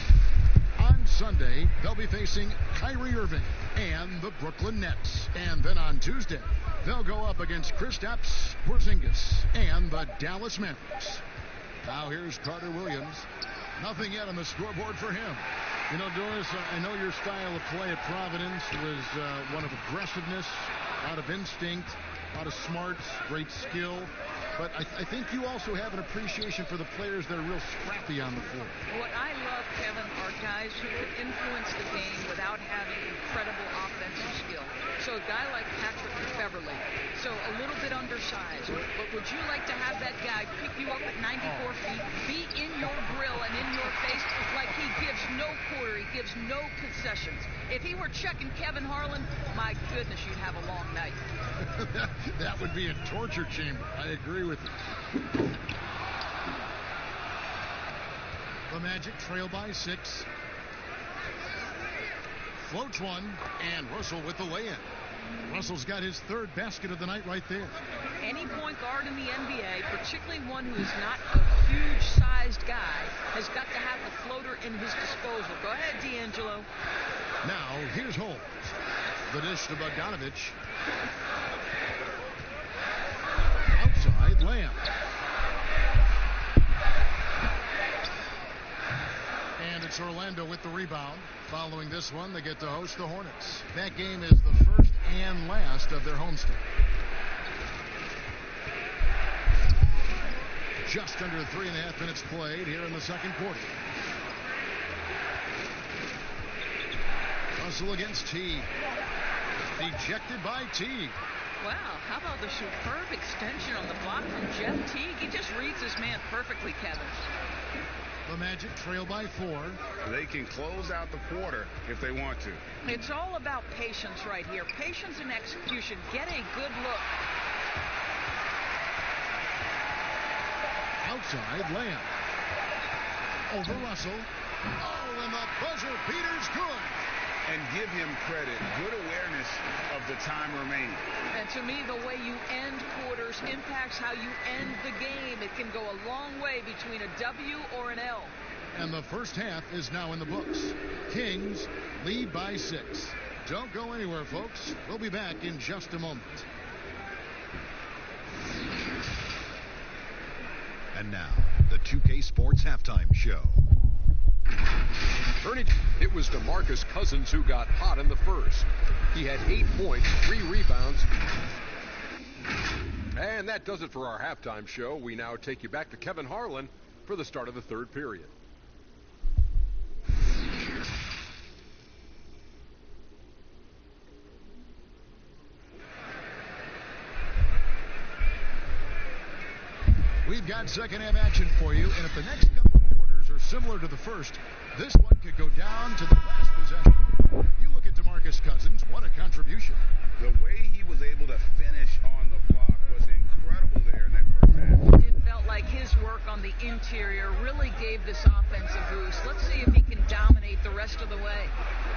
On Sunday, they'll be facing Kyrie Irving and the Brooklyn Nets. And then on Tuesday, they'll go up against Kristaps Porzingis and the Dallas Mavericks. Now here's Carter Williams. Nothing yet on the scoreboard for him. You know, Doris, I know your style of play at Providence was one of aggressiveness, a lot of instinct, a lot of smarts, great skill. But I think you also have an appreciation for the players that are real scrappy on the floor. What I love, Kevin, are guys who can influence the game without having incredible offensive skill. So a guy like Patrick Beverley, so a little bit undersized. But would you like to have that guy pick you up at 94 feet, be in your grill and in your face like he gives no quarter, he gives no concessions? If he were checking Kevin Harlan, my goodness, you'd have a long night. That would be a torture chamber. I agree with you. The Magic trail by 6. Floats one, and Russell with the lay-in. Russell's got his third basket of the night right there. Any point guard in the NBA, particularly one who is not a huge-sized guy, has got to have the floater in his disposal. Go ahead, D'Angelo. Now, here's Holmes. The dish to Bogdanovich. Outside, Lamb. And it's Orlando with the rebound. Following this one, they get to host the Hornets. That game is the first and last of their homestand. Just under 3.5 minutes played here in the second quarter. Russell against T. Ejected by T. Wow, how about the superb extension on the block from Jeff Teague? He just reads his man perfectly, Kevin. The Magic trail by 4. They can close out the quarter if they want to. It's all about patience right here. Patience and execution. Get a good look. Outside, Lamb. Over Russell. Oh, and the buzzer beater's good. And give him credit. Good awareness of the time remaining. And to me, the way you end quarters impacts how you end the game. It can go a long way between a W or an L. And the first half is now in the books. Kings lead by 6. Don't go anywhere, folks. We'll be back in just a moment. And now, the 2K Sports Halftime Show. It was DeMarcus Cousins who got hot in the first. He had 8 points, 3 rebounds. And that does it for our halftime show. We now take you back to Kevin Harlan for the start of the third period. We've got second half action for you, and if the next couple of quarters are similar to the first, this one could go down to the last possession. You look at DeMarcus Cousins, what a contribution. The way he was able to finish on the block was incredible there in that first half. It felt like his work on the interior really gave this offense a boost. Let's see if he can dominate the rest of the way.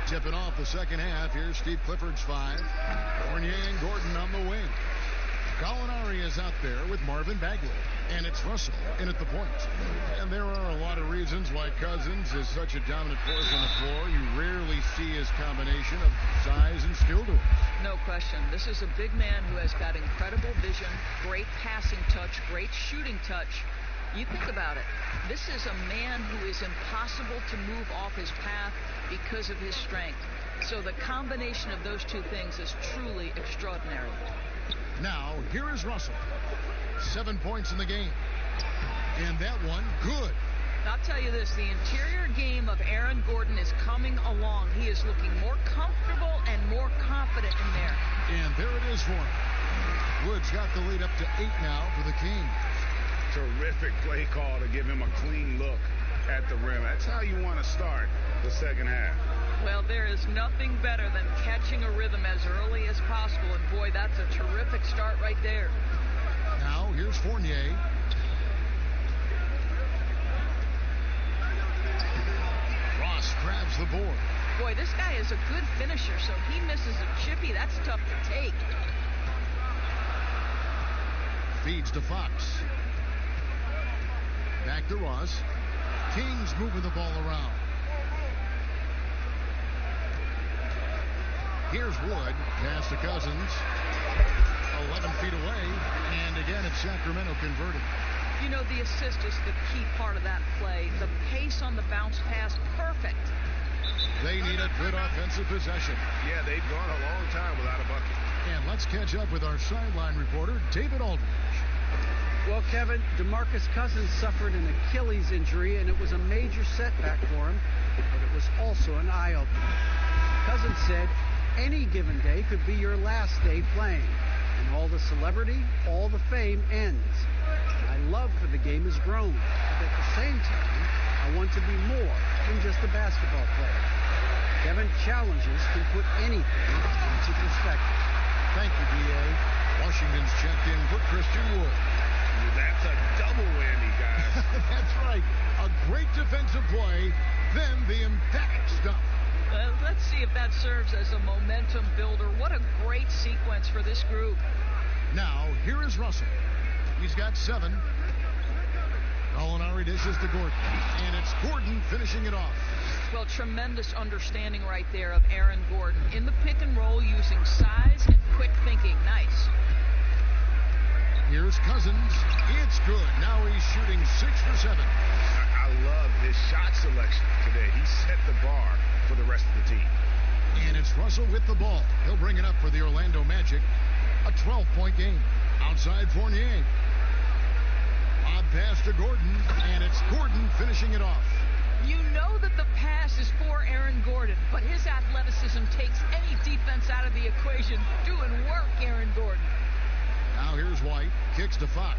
Tipping off the second half, here's Steve Clifford's 5. Fournier and Gordon on the wing. Gallinari is out there with Marvin Bagley. And it's Russell in at the point. And there are a lot of reasons why Cousins is such a dominant force on the floor. You rarely see his combination of size and skill to it. No question. This is a big man who has got incredible vision, great passing touch, great shooting touch. You think about it. This is a man who is impossible to move off his path because of his strength. So the combination of those two things is truly extraordinary. Now, here is Russell. 7 points in the game. And that one, good. I'll tell you this, the interior game of Aaron Gordon is coming along. He is looking more comfortable and more confident in there. And there it is for him. Woods got the lead up to 8 now for the Kings. Terrific play call to give him a clean look at the rim. That's how you want to start the second half. Well, there is nothing better than catching a rhythm as early as possible. And boy, that's a terrific start right there. Now, here's Fournier. Ross grabs the board. Boy, this guy is a good finisher, so he misses a chippy. That's tough to take. Feeds to Fox. Back to Ross. Kings moving the ball around. Here's Wood. Pass to Cousins. 11 feet away. And again, it's Sacramento converted. You know, the assist is the key part of that play. The pace on the bounce pass, perfect. They need a good offensive possession. Yeah, they've gone a long time without a bucket. And let's catch up with our sideline reporter, David Aldridge. Well, Kevin, DeMarcus Cousins suffered an Achilles injury, and it was a major setback for him, but it was also an eye-opener. Cousins said, any given day could be your last day playing, and all the celebrity, all the fame ends. My love for the game has grown, but at the same time, I want to be more than just a basketball player. Kevin, challenges can put anything into perspective. Thank you, D.A. Washington's checked in for Christian Wood. That's a double whammy, guys. That's right. A great defensive play, then the emphatic stuff. Let's see if that serves as a momentum builder. What a great sequence for this group. Now, here is Russell. He's got 7. Gallinari dishes to Gordon. And it's Gordon finishing it off. Well, tremendous understanding right there of Aaron Gordon. In the pick and roll, using size and quick thinking. Nice. Here's Cousins. It's good. Now he's shooting 6 for 7. I love his shot selection today. He set the bar for the rest of the team. And it's Russell with the ball. He'll bring it up for the Orlando Magic. A 12-point game. Outside Fournier. Odd pass to Gordon, and it's Gordon finishing it off. You know that the pass is for Aaron Gordon, but his athleticism takes any defense out of the equation. Doing work, Aaron Gordon. Now here's White. Kicks to Fox.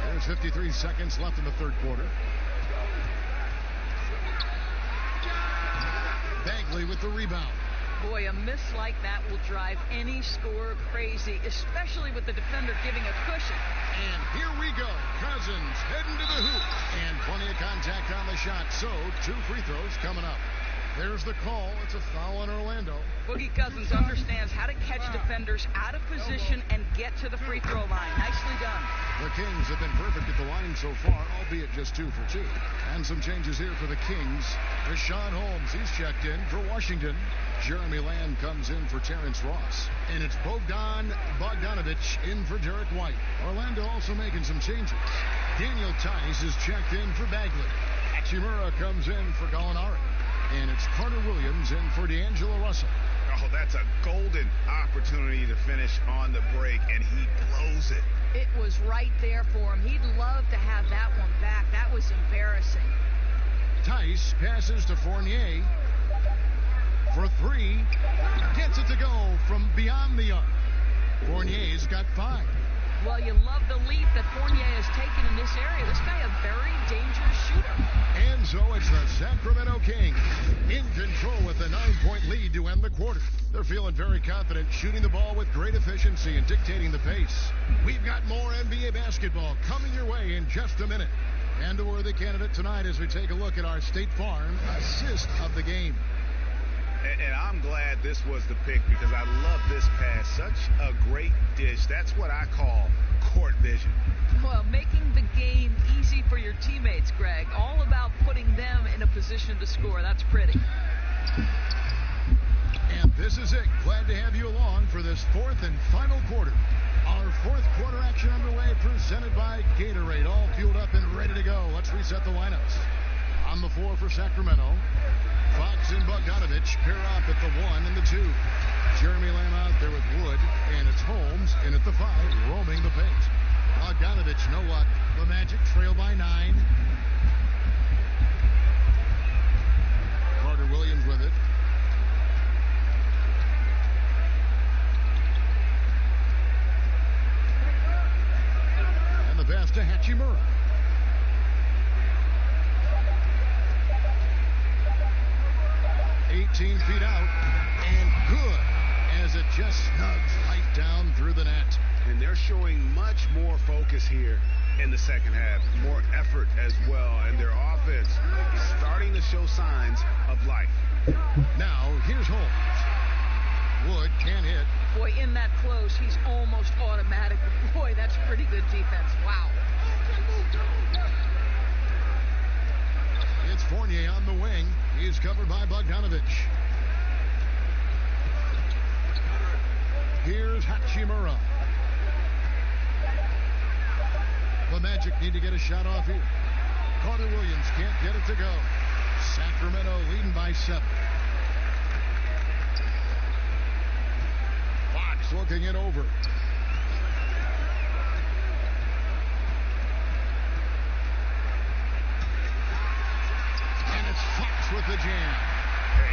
There's 53 seconds left in the third quarter. Bagley with the rebound. Boy, a miss like that will drive any scorer crazy, especially with the defender giving a cushion. And here we go. Cousins heading to the hoop. And plenty of contact on the shot. So, 2 free throws coming up. There's the call. It's a foul on Orlando. Boogie Cousins understands how to catch defenders out of position and get to the free throw line. Nicely done. The Kings have been perfect at the line so far, albeit just 2 for 2. And some changes here for the Kings. Rashawn Holmes, he's checked in for Washington. Jeremy Lamb comes in for Terrence Ross. And it's Bogdanovich in for Derek White. Orlando also making some changes. Daniel Tice is checked in for Bagley. Hachimura comes in for Gallinari. And it's Carter Williams in for D'Angelo Russell. Oh, that's a golden opportunity to finish on the break, and he blows it. It was right there for him. He'd love to have that one back. That was embarrassing. Tice passes to Fournier for 3. Gets it to go from beyond the arc. Fournier's got 5. Well, you love the leap that Fournier has taken in this area. This guy a very dangerous shooter. And so it's the Sacramento Kings in control with a 9-point lead to end the quarter. They're feeling very confident, shooting the ball with great efficiency and dictating the pace. We've got more NBA basketball coming your way in just a minute. And a worthy candidate tonight as we take a look at our State Farm assist of the game. And I'm glad this was the pick because I love this pass. Such a great dish. That's what I call court vision. Well, making the game easy for your teammates, Greg. All about putting them in a position to score. That's pretty. And this is it. Glad to have you along for this 4th and final quarter. Our 4th quarter action underway, presented by Gatorade. All fueled up and ready to go. Let's reset the lineups. On the floor for Sacramento, Fox and Bogdanovich pair up at the 1 and the 2. Jeremy Lamb out there with Wood, and it's Holmes in at the 5, roaming the paint. Bogdanovich, no luck. The Magic trail by 9. Carter Williams with it. And the pass to Hachimura. ...18 feet out, and good, as it just snugs right down through the net. And they're showing much more focus here in the second half, more effort as well, and their offense is starting to show signs of life. Now, here's Holmes. Wood can't hit. Boy, in that close, he's almost automatic. Boy, that's pretty good defense. Wow. It's Fournier on the wing. He's covered by Bogdanovich. Here's Hachimura. The Magic need to get a shot off here. Carter Williams can't get it to go. Sacramento leading by 7. Fox looking it over. And it's Fox with the jam.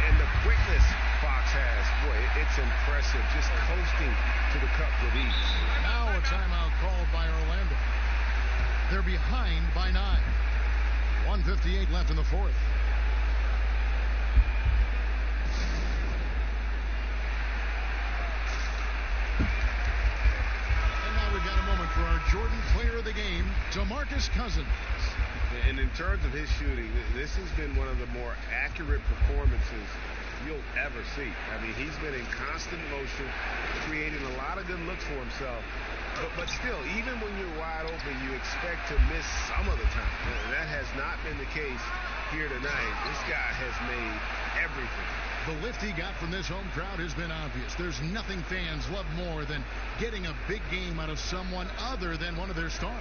And the quickness Fox has, boy, it's impressive. Just coasting to the cup with ease. Now a timeout called by Orlando. They're behind by 9. 1:58 left in the fourth. And now we've got a moment for our Jordan Player of the Game, DeMarcus Cousins. And in terms of his shooting, this has been one of the more accurate performances you'll ever see. I mean, he's been in constant motion, creating a lot of good looks for himself. But still, even when you're wide open, you expect to miss some of the time. That has not been the case here tonight. This guy has made everything. The lift he got from this home crowd has been obvious. There's nothing fans love more than getting a big game out of someone other than one of their stars.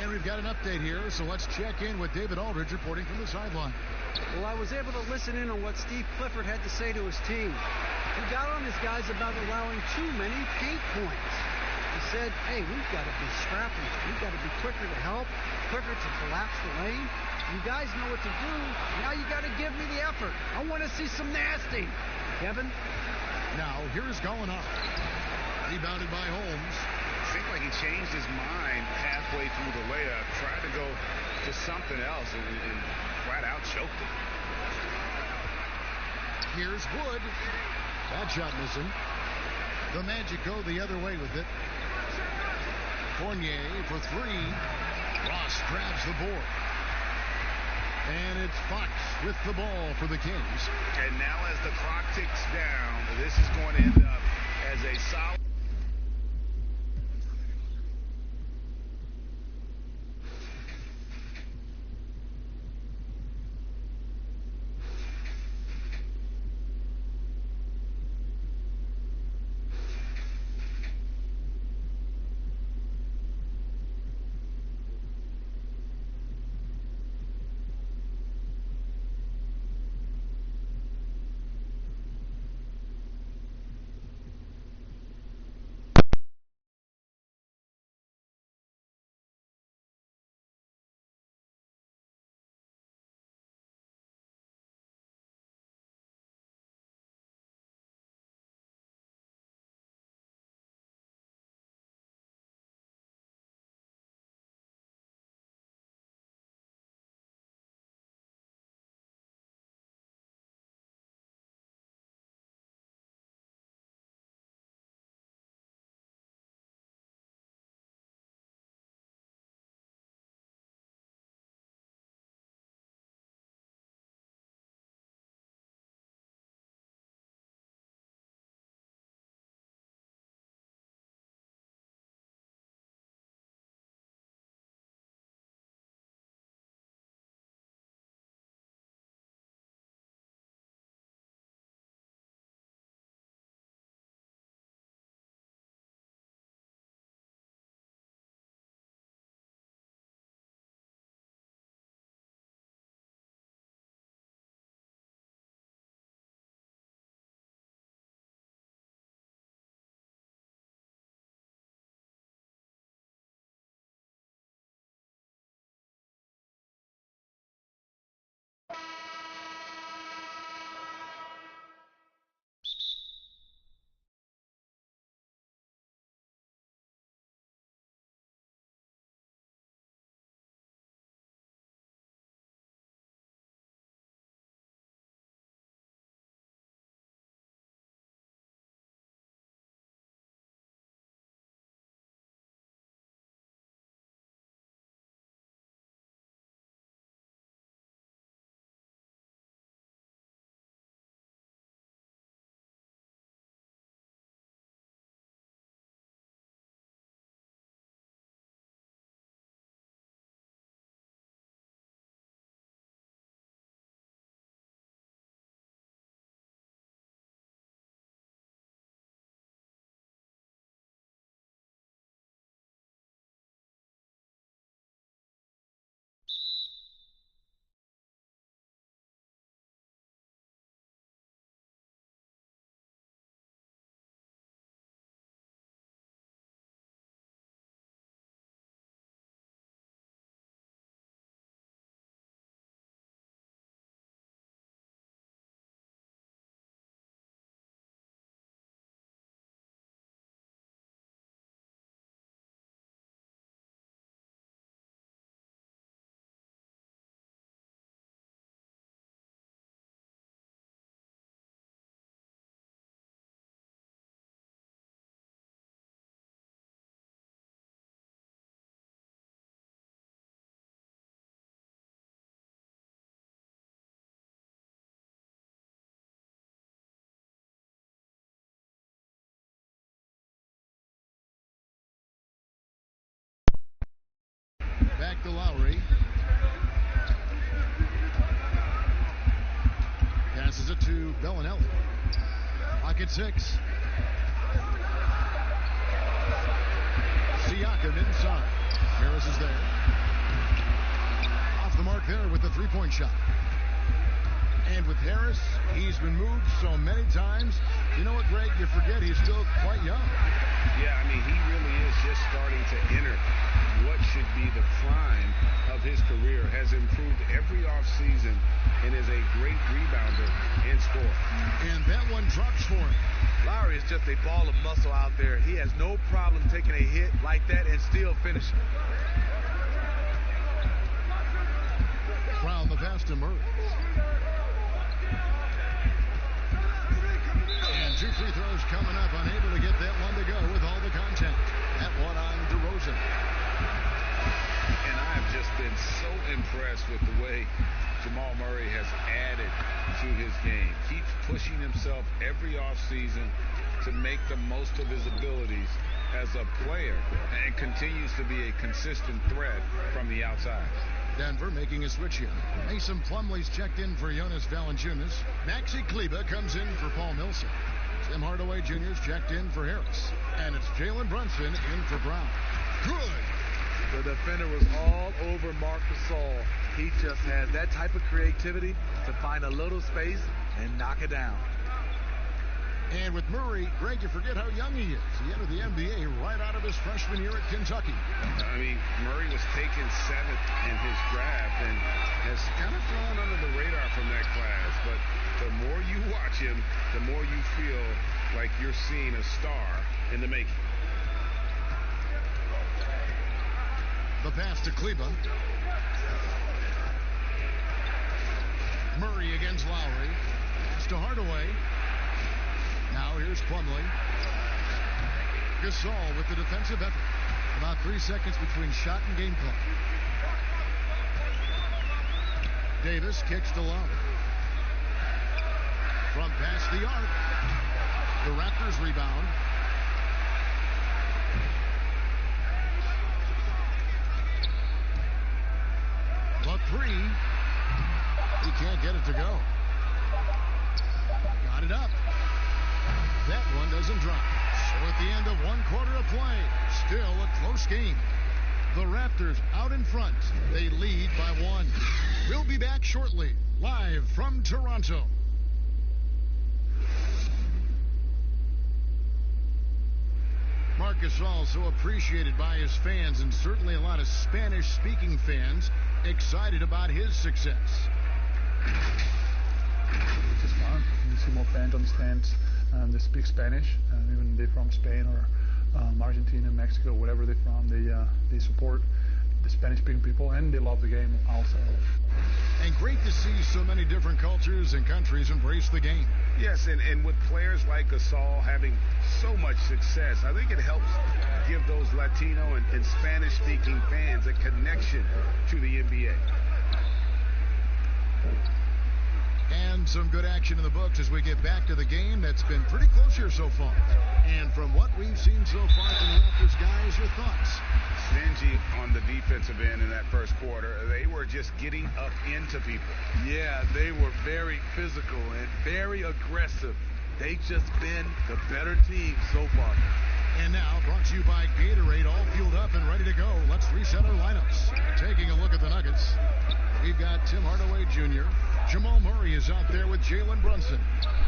And we've got an update here, so let's check in with David Aldridge reporting from the sideline. Well, I was able to listen in on what Steve Clifford had to say to his team. He got on his guys about allowing too many paint points. He said, hey, we've got to be scrappy. We've got to be quicker to help, quicker to collapse the lane. You guys know what to do. Now you got to give me the effort. I want to see some nasty. Kevin? Now, here's Gallinari. Rebounded by Holmes. Seemed like he changed his mind halfway through the layup, tried to go to something else, and flat out choked it. Here's Wood. That shot missing. The Magic go the other way with it. Fournier for 3. Ross grabs the board. And it's Fox with the ball for the Kings. And now as the clock ticks down, this is going to end up as a solid... to Lowry. Passes it to Bellinelli. Pocket 6. Siakam inside. Harris is there. Off the mark there with the three-point shot. And with Harris, he's been moved so many times. You know what, Greg? You forget he's still quite young. Yeah, I mean, he really is just starting to enter what should be the prime of his career. Has improved every offseason and is a great rebounder and scorer. And that one drops for him. Lowry is just a ball of muscle out there. He has no problem taking a hit like that and still finishing. Brown the pass to Murray. And 2 free throws coming up. Unable to get that one to go with all the contact. That one on DeRozan. And I have just been so impressed with the way Jamal Murray has added to his game. Keeps pushing himself every offseason to make the most of his abilities as a player and continues to be a consistent threat from the outside. Denver making a switch here. Mason Plumlee's checked in for Jonas Valanciunas. Maxi Kleber comes in for Paul Millsap. Tim Hardaway Jr. is checked in for Harris. And it's Jalen Brunson in for Brown. Good. The defender was all over Marc Gasol. He just has that type of creativity to find a little space and knock it down. And with Murray, Greg, you forget how young he is. He entered the NBA right out of his freshman year at Kentucky. I mean, Murray was taken 7th in his draft and has kind of flown under the radar from that class. But the more you watch him, the more you feel like you're seeing a star in the making. The pass to Kleber. Murray against Lowry. Pass to Hardaway. Now here's Plumlee. Gasol with the defensive effort. About 3 seconds between shot and game clock. Davis kicks to Lowry. From past the arc. The Raptors rebound. The 3. He can't get it to go. Got it up. That one doesn't drop. So at the end of 1 quarter of play, still a close game. The Raptors out in front. They lead by 1. We'll be back shortly, live from Toronto. Marc Gasol so appreciated by his fans, and certainly a lot of Spanish-speaking fans excited about his success. It's just fun. You see more fans on the stands that speak Spanish, even they're from Spain or Argentina, Mexico, wherever they're from. They support the Spanish-speaking people, and they love the game also. And great to see so many different cultures and countries embrace the game. Yes, and with players like Gasol having so much success, I think it helps give those Latino and Spanish-speaking fans a connection to the NBA. And some good action in the books as we get back to the game that's been pretty close here so far. And from what we've seen so far from the Raptors, guys, your thoughts? Stingy on the defensive end in that first quarter. They were just getting up into people. Yeah, they were very physical and very aggressive. They've just been the better team so far. And now, brought to you by Gatorade, all fueled up and ready to go. Let's reset our lineups. Taking a look at the Nuggets, we've got Tim Hardaway Jr., Jamal Murray is out there with Jalen Brunson.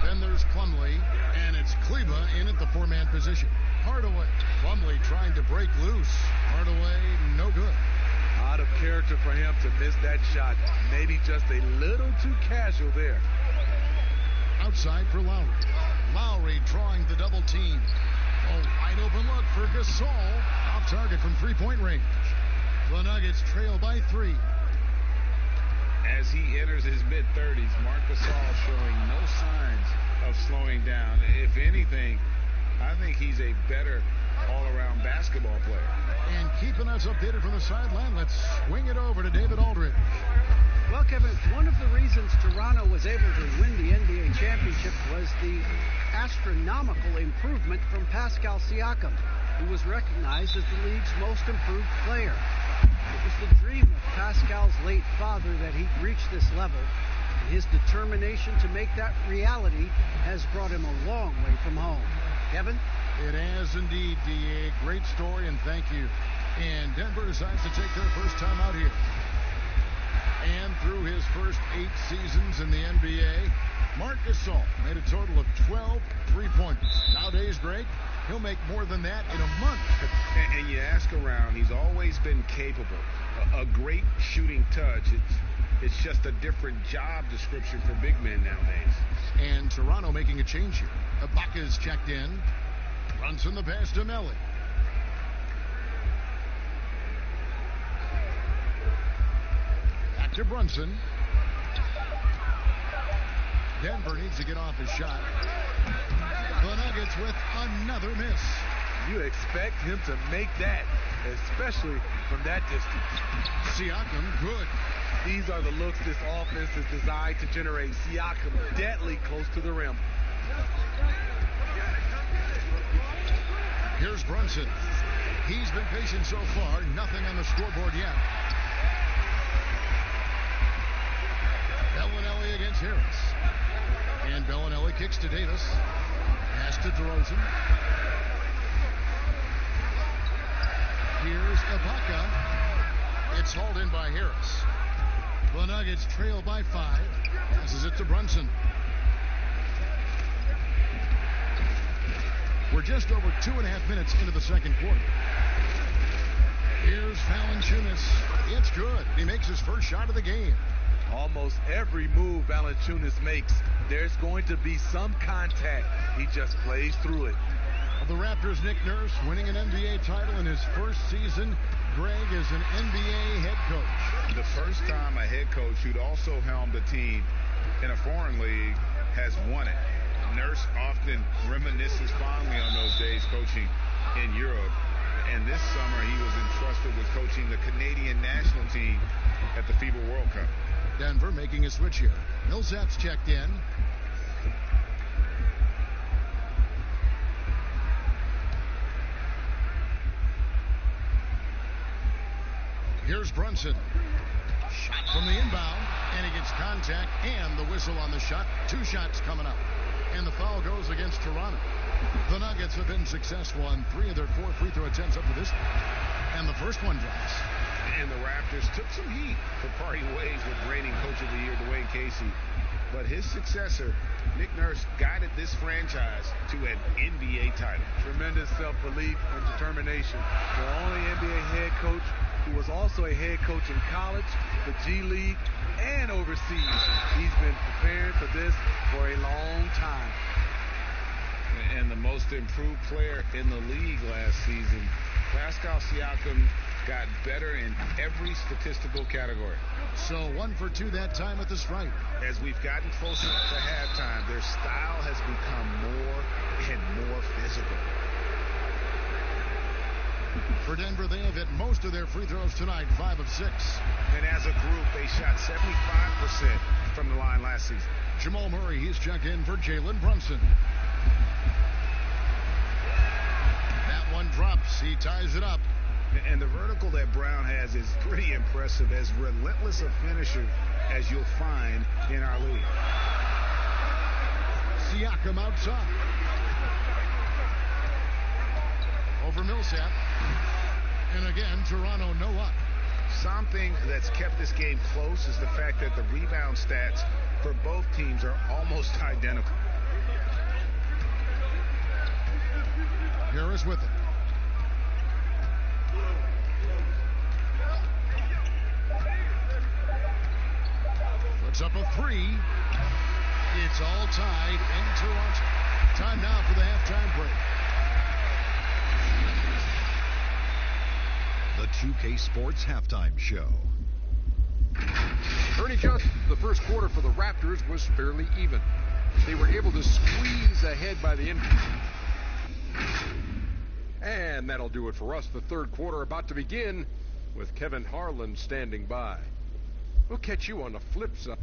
Then there's Plumlee, and it's Kleber in at the 4-man position. Hardaway, Plumlee trying to break loose. Hardaway, no good. Out of character for him to miss that shot. Maybe just a little too casual there. Outside for Lowry. Lowry drawing the double team. A wide open look for Gasol. Off target from 3-point range. The Nuggets trail by 3. As he enters his mid-30s, Marc Gasol showing no signs of slowing down. If anything, I think he's a better all-around basketball player. And keeping us updated from the sideline, let's swing it over to David Aldridge. Well, Kevin, one of the reasons Toronto was able to win the NBA championship was the astronomical improvement from Pascal Siakam, who was recognized as the league's most improved player. It was the dream of Pascal's late father that he'd reach this level, and his determination to make that reality has brought him a long way from home. Kevin? It has indeed, D.A. Great story, and thank you. And Denver decides to take their first time out here. And through his first 8 seasons in the NBA, Marc Gasol made a total of 12 three-pointers. Nowadays, Greg, he'll make more than that in a month. And you ask around, he's always been capable. A great shooting touch. It's just a different job description for big men nowadays. And Toronto making a change here. Ibaka's checked in. Brunson the pass to Melly. Back to Brunson. Denver needs to get off his shot. The Nuggets with another miss. You expect him to make that, especially from that distance. Siakam, good. These are the looks this offense is designed to generate. Siakam deadly close to the rim. Here's Brunson. He's been patient so far. Nothing on the scoreboard yet. Bellinelli against Harris. And Bellinelli kicks to Davis. Pass to DeRozan. Here's Ibaka. It's hauled in by Harris. The Nuggets trail by 5. Passes it to Brunson. We're just over 2.5 minutes into the second quarter. Here's Valanciunas. It's good. He makes his first shot of the game. Almost every move Valanciunas makes, there's going to be some contact. He just plays through it. The Raptors' Nick Nurse winning an NBA title in his first season. Greg is an NBA head coach. The first time a head coach who'd also helmed a team in a foreign league has won it. Nurse often reminisces fondly on those days coaching in Europe. And this summer he was entrusted with coaching the Canadian national team at the FIBA World Cup. Denver making a switch here. Millsap's checked in. Here's Brunson. Shot from the inbound, and he gets contact and the whistle on the shot. 2 shots coming up. And the foul goes against Toronto. The Nuggets have been successful on 3 of their 4 free throw attempts up to this point. And the first one drops. And the Raptors took some heat for parting ways with reigning Coach of the Year Dwayne Casey. But his successor, Nick Nurse, guided this franchise to an NBA title. Tremendous self-belief and determination. The only NBA head coach who was also a head coach in college, the G League, and overseas. He's been preparing for this for a long time. And the most improved player in the league last season, Pascal Siakam, got better in every statistical category. So 1 for 2 that time at the stripe. As we've gotten closer to halftime, their style has become more and more physical. For Denver, they have hit most of their free throws tonight, 5 of 6. And as a group, they shot 75% from the line last season. Jamal Murray, he's checked in for Jalen Brunson. That one drops. He ties it up. And the vertical that Brown has is pretty impressive, as relentless a finisher as you'll find in our league. Siakam outside. Over Millsap. And again, Toronto no up. Something that's kept this game close is the fact that the rebound stats for both teams are almost identical. Harris with it. Puts up a 3. It's all tied in Toronto. Time now for the halftime break. The 2K Sports Halftime Show. Ernie Johnson, the first quarter for the Raptors was fairly even. They were able to squeeze ahead by the end. And that'll do it for us. The third quarter about to begin with Kevin Harlan standing by. We'll catch you on the flip side.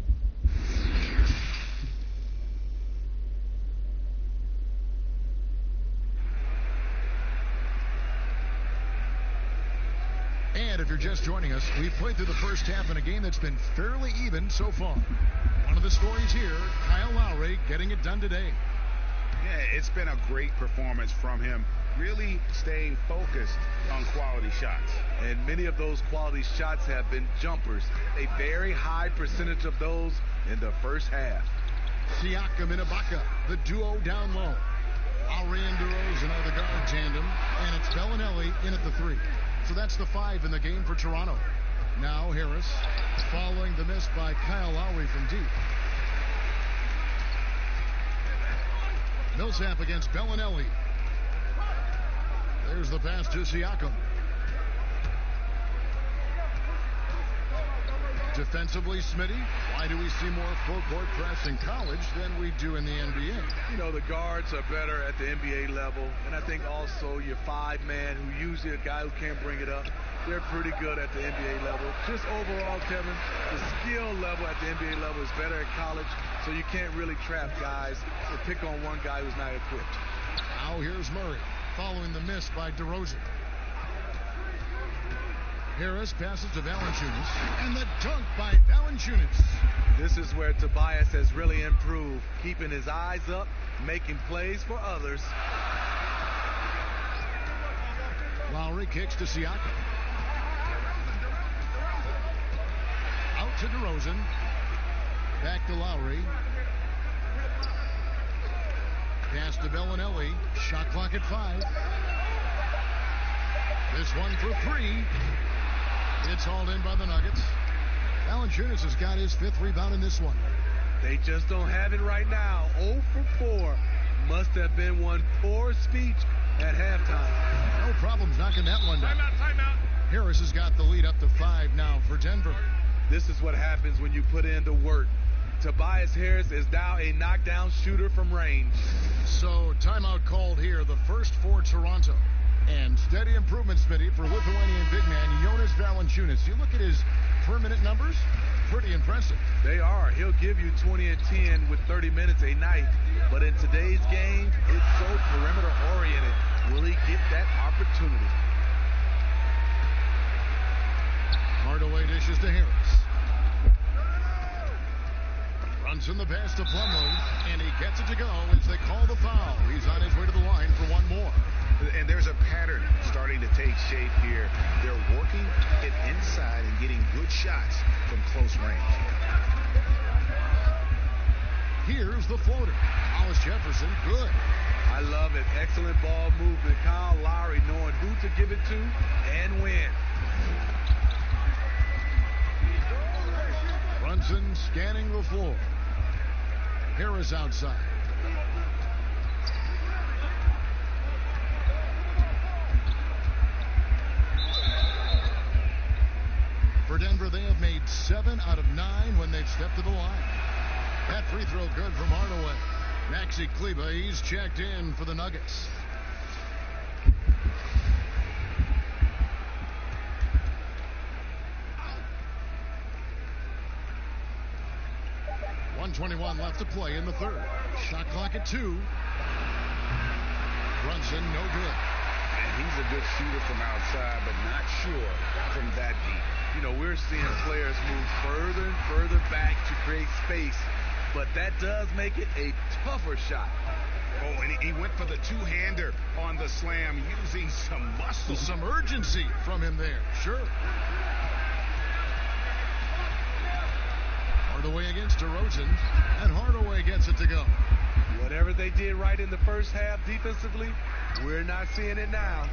And if you're just joining us, we've played through the first half in a game that's been fairly even so far. One of the stories here, Kyle Lowry getting it done today. Yeah, it's been a great performance from him, really staying focused on quality shots. And many of those quality shots have been jumpers. A very high percentage of those in the first half. Siakam and Ibaka, the duo down low. Lowry and DeRozan are the guard tandem, and it's Bellinelli in at the 3. So that's the 5 in the game for Toronto. Now Harris, following the miss by Kyle Lowry from deep. Millsap against Bellinelli. There's the pass to Siakam. Defensively, Smitty, why do we see more full-court press in college than we do in the NBA? You know, the guards are better at the NBA level, and I think also your 5-man, who usually a guy who can't bring it up, they're pretty good at the NBA level. Just overall, Kevin, the skill level at the NBA level is better at college, so you can't really trap guys or pick on one guy who's not equipped. Now here's Murray, following the miss by DeRozan. Harris passes to Valanciunas, and the dunk by Valanciunas. This is where Tobias has really improved, keeping his eyes up, making plays for others. Lowry kicks to Siakam. Out to DeRozan. Back to Lowry. Pass to Bellinelli. Shot clock at 5. This one for 3. It's hauled in by the Nuggets. Valanciunas has got his 5th rebound in this one. They just don't have it right now. 0 for 4. Must have been one poor speech at halftime. No problems knocking that one down. Timeout. Harris has got the lead up to 5 now for Denver. This is what happens when you put in the work. Tobias Harris is now a knockdown shooter from range. So timeout called here, the first for Toronto. And steady improvement, Smitty, for Lithuanian big man Jonas Valanciunas. You look at his per-minute numbers, pretty impressive. They are. He'll give you 20 and 10 with 30 minutes a night. But in today's game, it's so perimeter-oriented. Will he get that opportunity? Hardaway dishes to Harris. Brunson the pass to Plumlee, and he gets it to go as they call the foul. He's on his way to the line for one more. And there's a pattern starting to take shape here. They're working it inside and getting good shots from close range. Here's the floater. Hollis Jefferson, good. I love it. Excellent ball movement. Kyle Lowry knowing who to give it to and when. Brunson scanning the floor. Harris outside. For Denver, they have made 7 out of 9 when they've stepped to the line. That free throw good from Hardaway. Maxi Kleber, he's checked in for the Nuggets. .121 left to play in the third. Shot clock at 2. Brunson, no good. And he's a good shooter from outside, but not sure from that deep. You know, we're seeing players move further and further back to create space, but that does make it a tougher shot. Oh, and he went for the two-hander on the slam, using some muscle. Some urgency from him there, sure. Hardaway against DeRozan, and Hardaway gets it to go. Whatever they did right in the first half defensively, we're not seeing it now.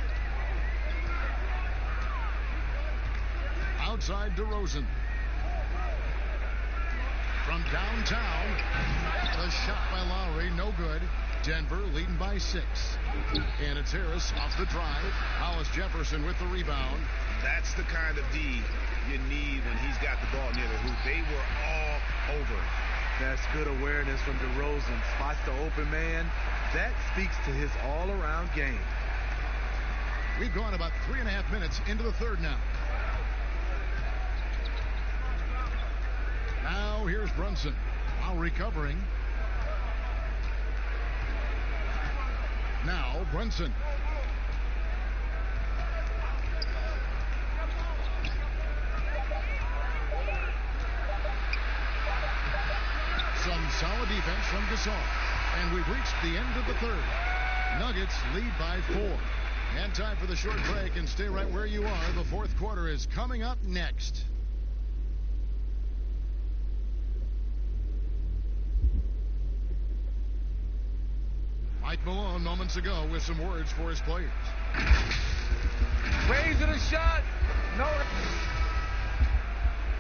Outside DeRozan. From downtown, the shot by Lowry, no good. Denver leading by 6. And it's Harris off the drive. Hollis Jefferson with the rebound. That's the kind of D you need when he's got the ball near the hoop. They were all over. That's good awareness from DeRozan. Spots the open man. That speaks to his all-around game. We've gone about 3.5 minutes into the third now. Now here's Brunson. While recovering. Now Brunson. Gasol. And we've reached the end of the third. Nuggets lead by 4. And time for the short break, and stay right where you are. The fourth quarter is coming up next. Mike Malone moments ago with some words for his players. Raising a shot. No.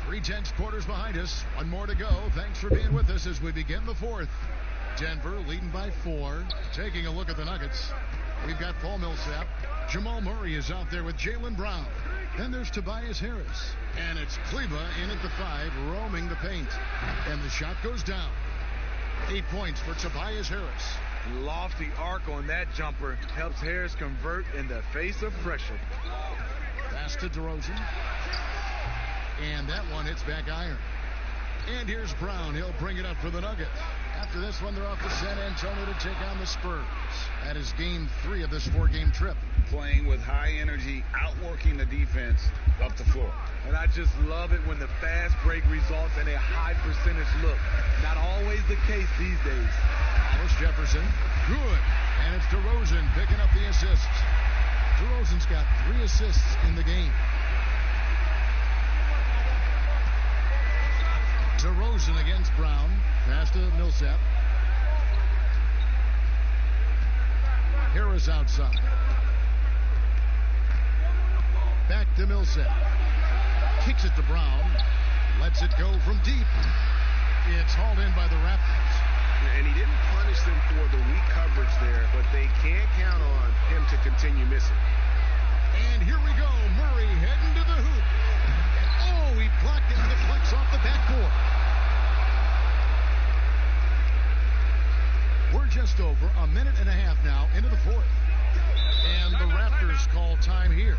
3/10 quarters behind us. One more to go. Thanks for being with us as we begin the fourth. Denver leading by 4. Taking a look at the Nuggets. We've got Paul Millsap. Jamal Murray is out there with Jaylen Brown. Then there's Tobias Harris. And it's Kleba in at the 5, roaming the paint. And the shot goes down. 8 points for Tobias Harris. Lofty arc on that jumper helps Harris convert in the face of pressure. Pass to DeRozan. And that one hits back iron. And here's Brown. He'll bring it up for the Nuggets. After this one, they're off to San Antonio to take on the Spurs. That is game 3 of this 4-game trip. Playing with high energy, outworking the defense up the floor. And I just love it when the fast break results in a high percentage look. Not always the case these days. Thomas Jefferson, good. And it's DeRozan picking up the assists. DeRozan's got 3 assists in the game. DeRozan against Brown. Pass to Millsap. Harris outside. Back to Millsap. Kicks it to Brown. Lets it go from deep. It's hauled in by the Raptors. And he didn't punish them for the weak coverage there, but they can't count on him to continue missing. And here we go. Murray heading to the hoop. Oh, he blocked it and deflects off the backboard. We're just over a minute and a half now into the fourth. And the Raptors call time here.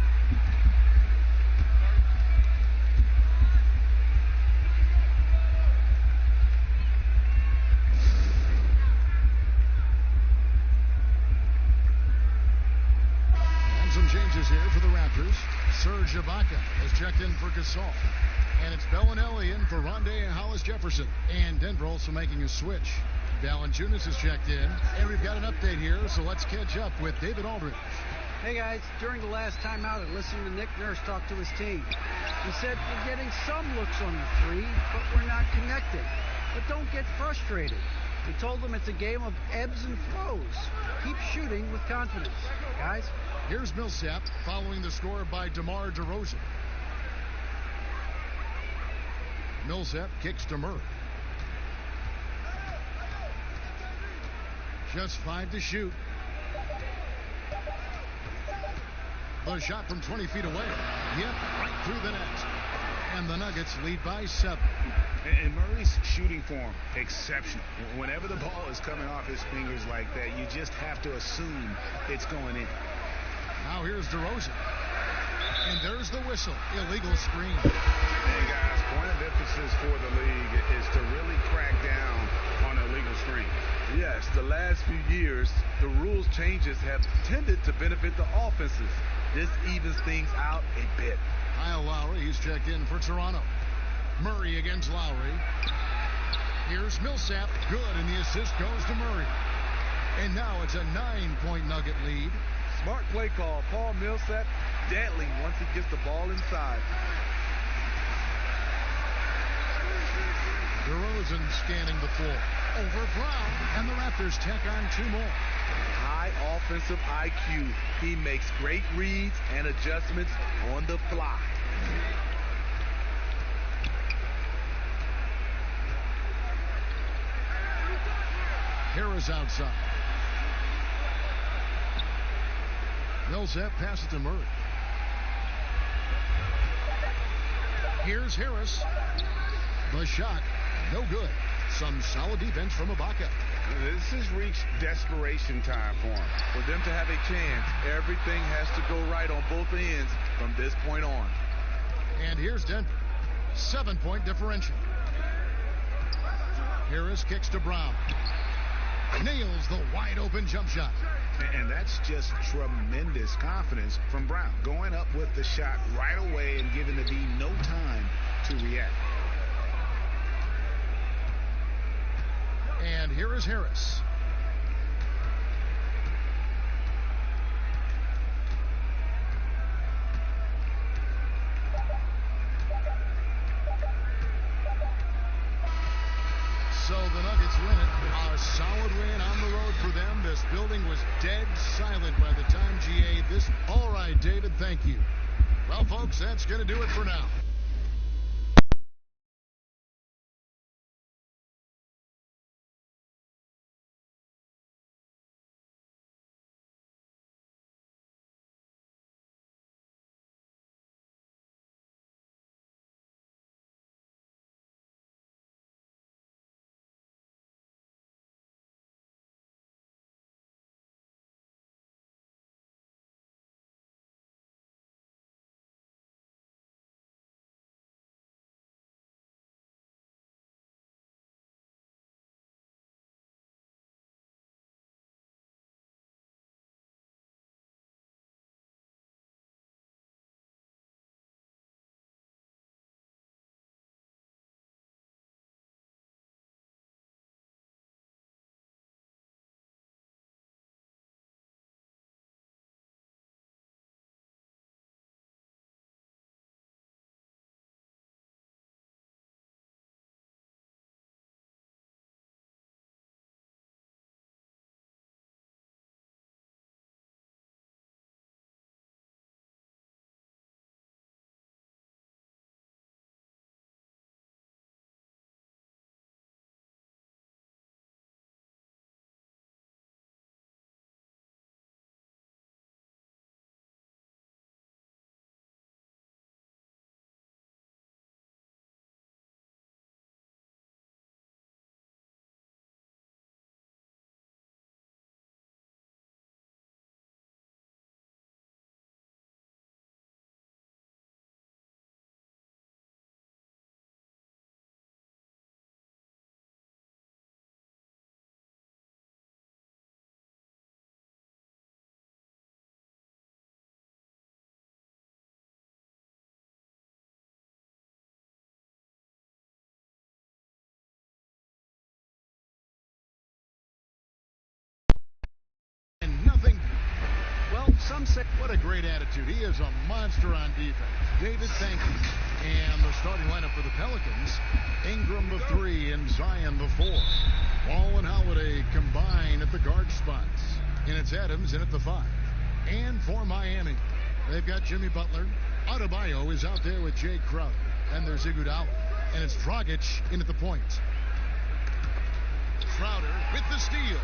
And some changes here for the Raptors. Serge Ibaka has checked in for Gasol. And it's Bellinelli in for Rondé Hollis Jefferson. And Denver also making a switch. Valanciunas has checked in, and we've got an update here, so let's catch up with David Aldridge. Hey guys, during the last timeout, I listened to Nick Nurse talk to his team. He said, we're getting some looks on the 3, but we're not connecting. But don't get frustrated. He told them it's a game of ebbs and flows. Keep shooting with confidence. Guys? Here's Millsap following the score by DeMar DeRozan. Millsap kicks to Murray. Just 5 to shoot. The shot from 20 feet away. Hit right through the net. And the Nuggets lead by 7. And Murray's shooting form, exceptional. Whenever the ball is coming off his fingers like that, you just have to assume it's going in. Now here's DeRozan. And there's the whistle. Illegal screen. Hey, guys, point of emphasis for the league is to really crack down on illegal screen. Yes, the last few years, the rules changes have tended to benefit the offenses. This evens things out a bit. Kyle Lowry, he's checked in for Toronto. Murray against Lowry. Here's Millsap, good, and the assist goes to Murray. And now it's a 9-point Nugget lead. Smart play call. Paul Millsap deadly once he gets the ball inside. DeRozan scanning the floor. Over Brown, and the Raptors tack on 2 more. High offensive IQ. He makes great reads and adjustments on the fly. Harris outside. Millsap passes to Murray. Here's Harris. The shot, no good. Some solid defense from Ibaka. This has reached desperation time for him. For them to have a chance, everything has to go right on both ends from this point on. And here's Denver. 7-point differential. Harris kicks to Brown. Nails the wide-open jump shot. And that's just tremendous confidence from Brown. Going up with the shot right away and giving the D no time to react. And here is Harris. So the Nuggets win it. A solid win on the road for them. This building was dead silent by the time GA this. All right, David, thank you. Well, folks, that's going to do it for now. Some say, what a great attitude. He is a monster on defense. David, thank you. And the starting lineup for the Pelicans, Ingram the 3 and Zion the 4. Wall and Holiday combine at the guard spots. And it's Adams in at the 5. And for Miami, they've got Jimmy Butler. Adebayo is out there with Jay Crowder. And there's Iguodala. And it's Dragic in at the point. Crowder with the steal.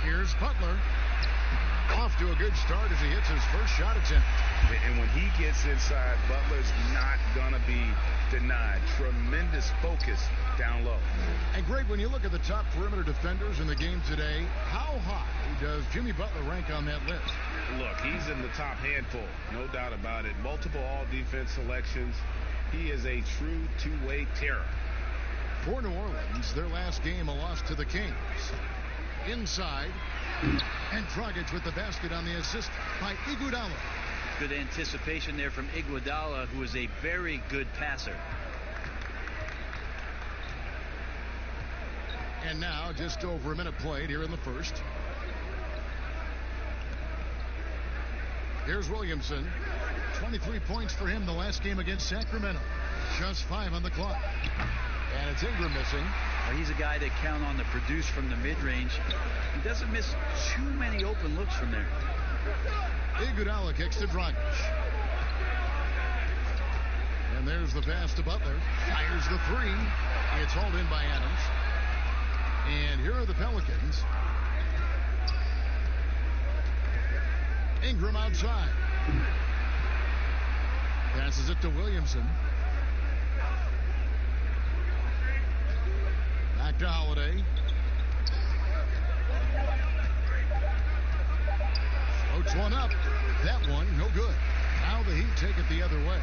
Here's Butler. Off to a good start as he hits his first shot attempt. And when he gets inside, Butler's not going to be denied. Tremendous focus down low. And Greg, when you look at the top perimeter defenders in the game today, how high does Jimmy Butler rank on that list? Look, he's in the top handful, no doubt about it. Multiple all-defense selections. He is a true two-way terror. For New Orleans, their last game, a loss to the Kings. Inside, and Dragic with the basket on the assist by Iguodala. Good anticipation there from Iguodala, who is a very good passer. And now just over a minute played here in the first. Here's Williamson. 23 points for him the last game against Sacramento. Just 5 on the clock. And it's Ingram missing. Well, he's a guy that count on to produce from the mid-range. He doesn't miss too many open looks from there. Iguodala kicks to Dragic. And there's the pass to Butler. Fires the 3. It's hauled in by Adams. And here are the Pelicans. Ingram outside. Passes it to Williamson. Back to Holiday. Floats one up. That one, no good. Now the Heat take it the other way.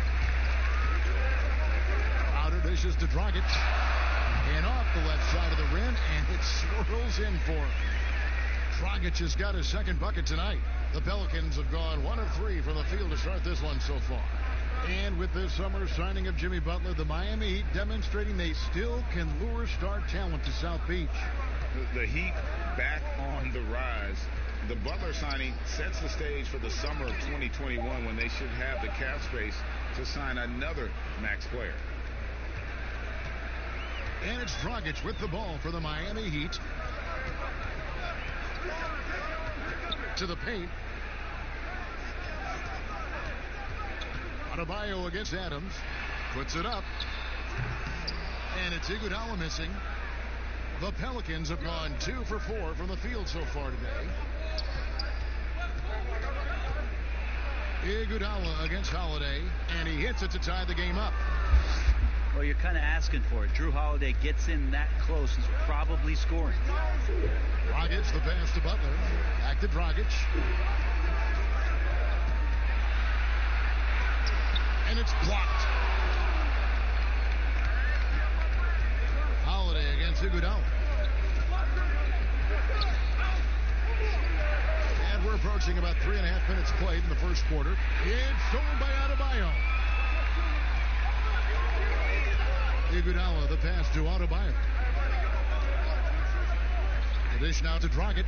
Crowder dishes to Dragic. And off the left side of the rim, and it swirls in for him. Dragic has got his second bucket tonight. The Pelicans have gone 1 of 3 from the field to start this one so far. And with this summer signing of Jimmy Butler, the Miami Heat demonstrating they still can lure star talent to South Beach. The Heat back on the rise. The Butler signing sets the stage for the summer of 2021 when they should have the cap space to sign another max player. And it's Dragic with the ball for the Miami Heat. To the paint. Adebayo against Adams. Puts it up. And it's Iguodala missing. The Pelicans have gone 2 for 4 from the field so far today. Iguodala against Holiday. And he hits it to tie the game up. Well, you're kind of asking for it. Drew Holiday gets in that close. He's probably scoring. Dragic, the pass to Butler. Back to Dragic. And it's blocked. Holiday against Iguodala. And we're approaching about 3.5 minutes played in the first quarter. It's stolen by Adebayo. Iguodala, the pass to Adebayo. The dish now to Dragic.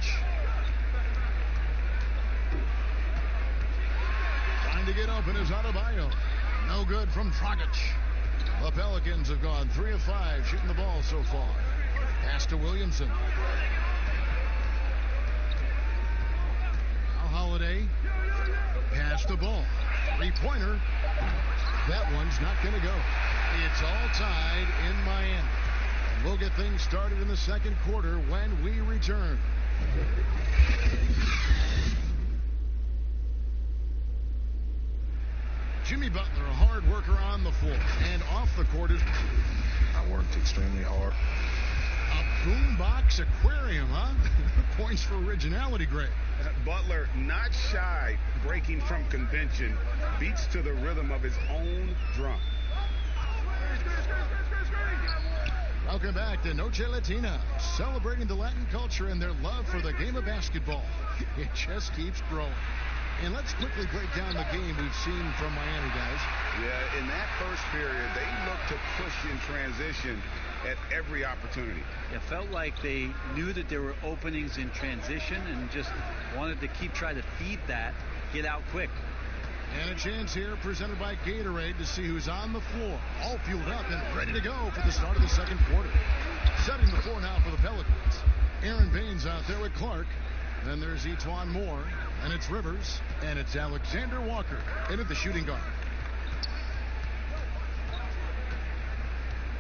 Trying to get open is Adebayo. No good from Dragic. The Pelicans have gone 3 of 5 shooting the ball so far. Pass to Williamson. Now Holiday. Pass the ball. 3-pointer. That one's not going to go. It's all tied in Miami. And we'll get things started in the second quarter when we return. Jimmy Butler, a hard worker on the floor and off the court. I worked extremely hard. A boombox aquarium, huh? Points for originality, Greg. Butler, not shy, breaking from convention, beats to the rhythm of his own drum. Welcome back to Noche Latina, celebrating the Latin culture and their love for the game of basketball. It just keeps growing. And let's quickly break down the game we've seen from Miami, guys. Yeah, in that first period, they looked to push in transition at every opportunity. It felt like they knew that there were openings in transition and just wanted to keep trying to feed that, get out quick. And a chance here presented by Gatorade to see who's on the floor. All fueled up and ready to go for the start of the second quarter. Setting the floor now for the Pelicans. Aaron Baines out there with Clark. Then there's Etuan Moore, and it's Rivers, and it's Alexander Walker into the shooting guard.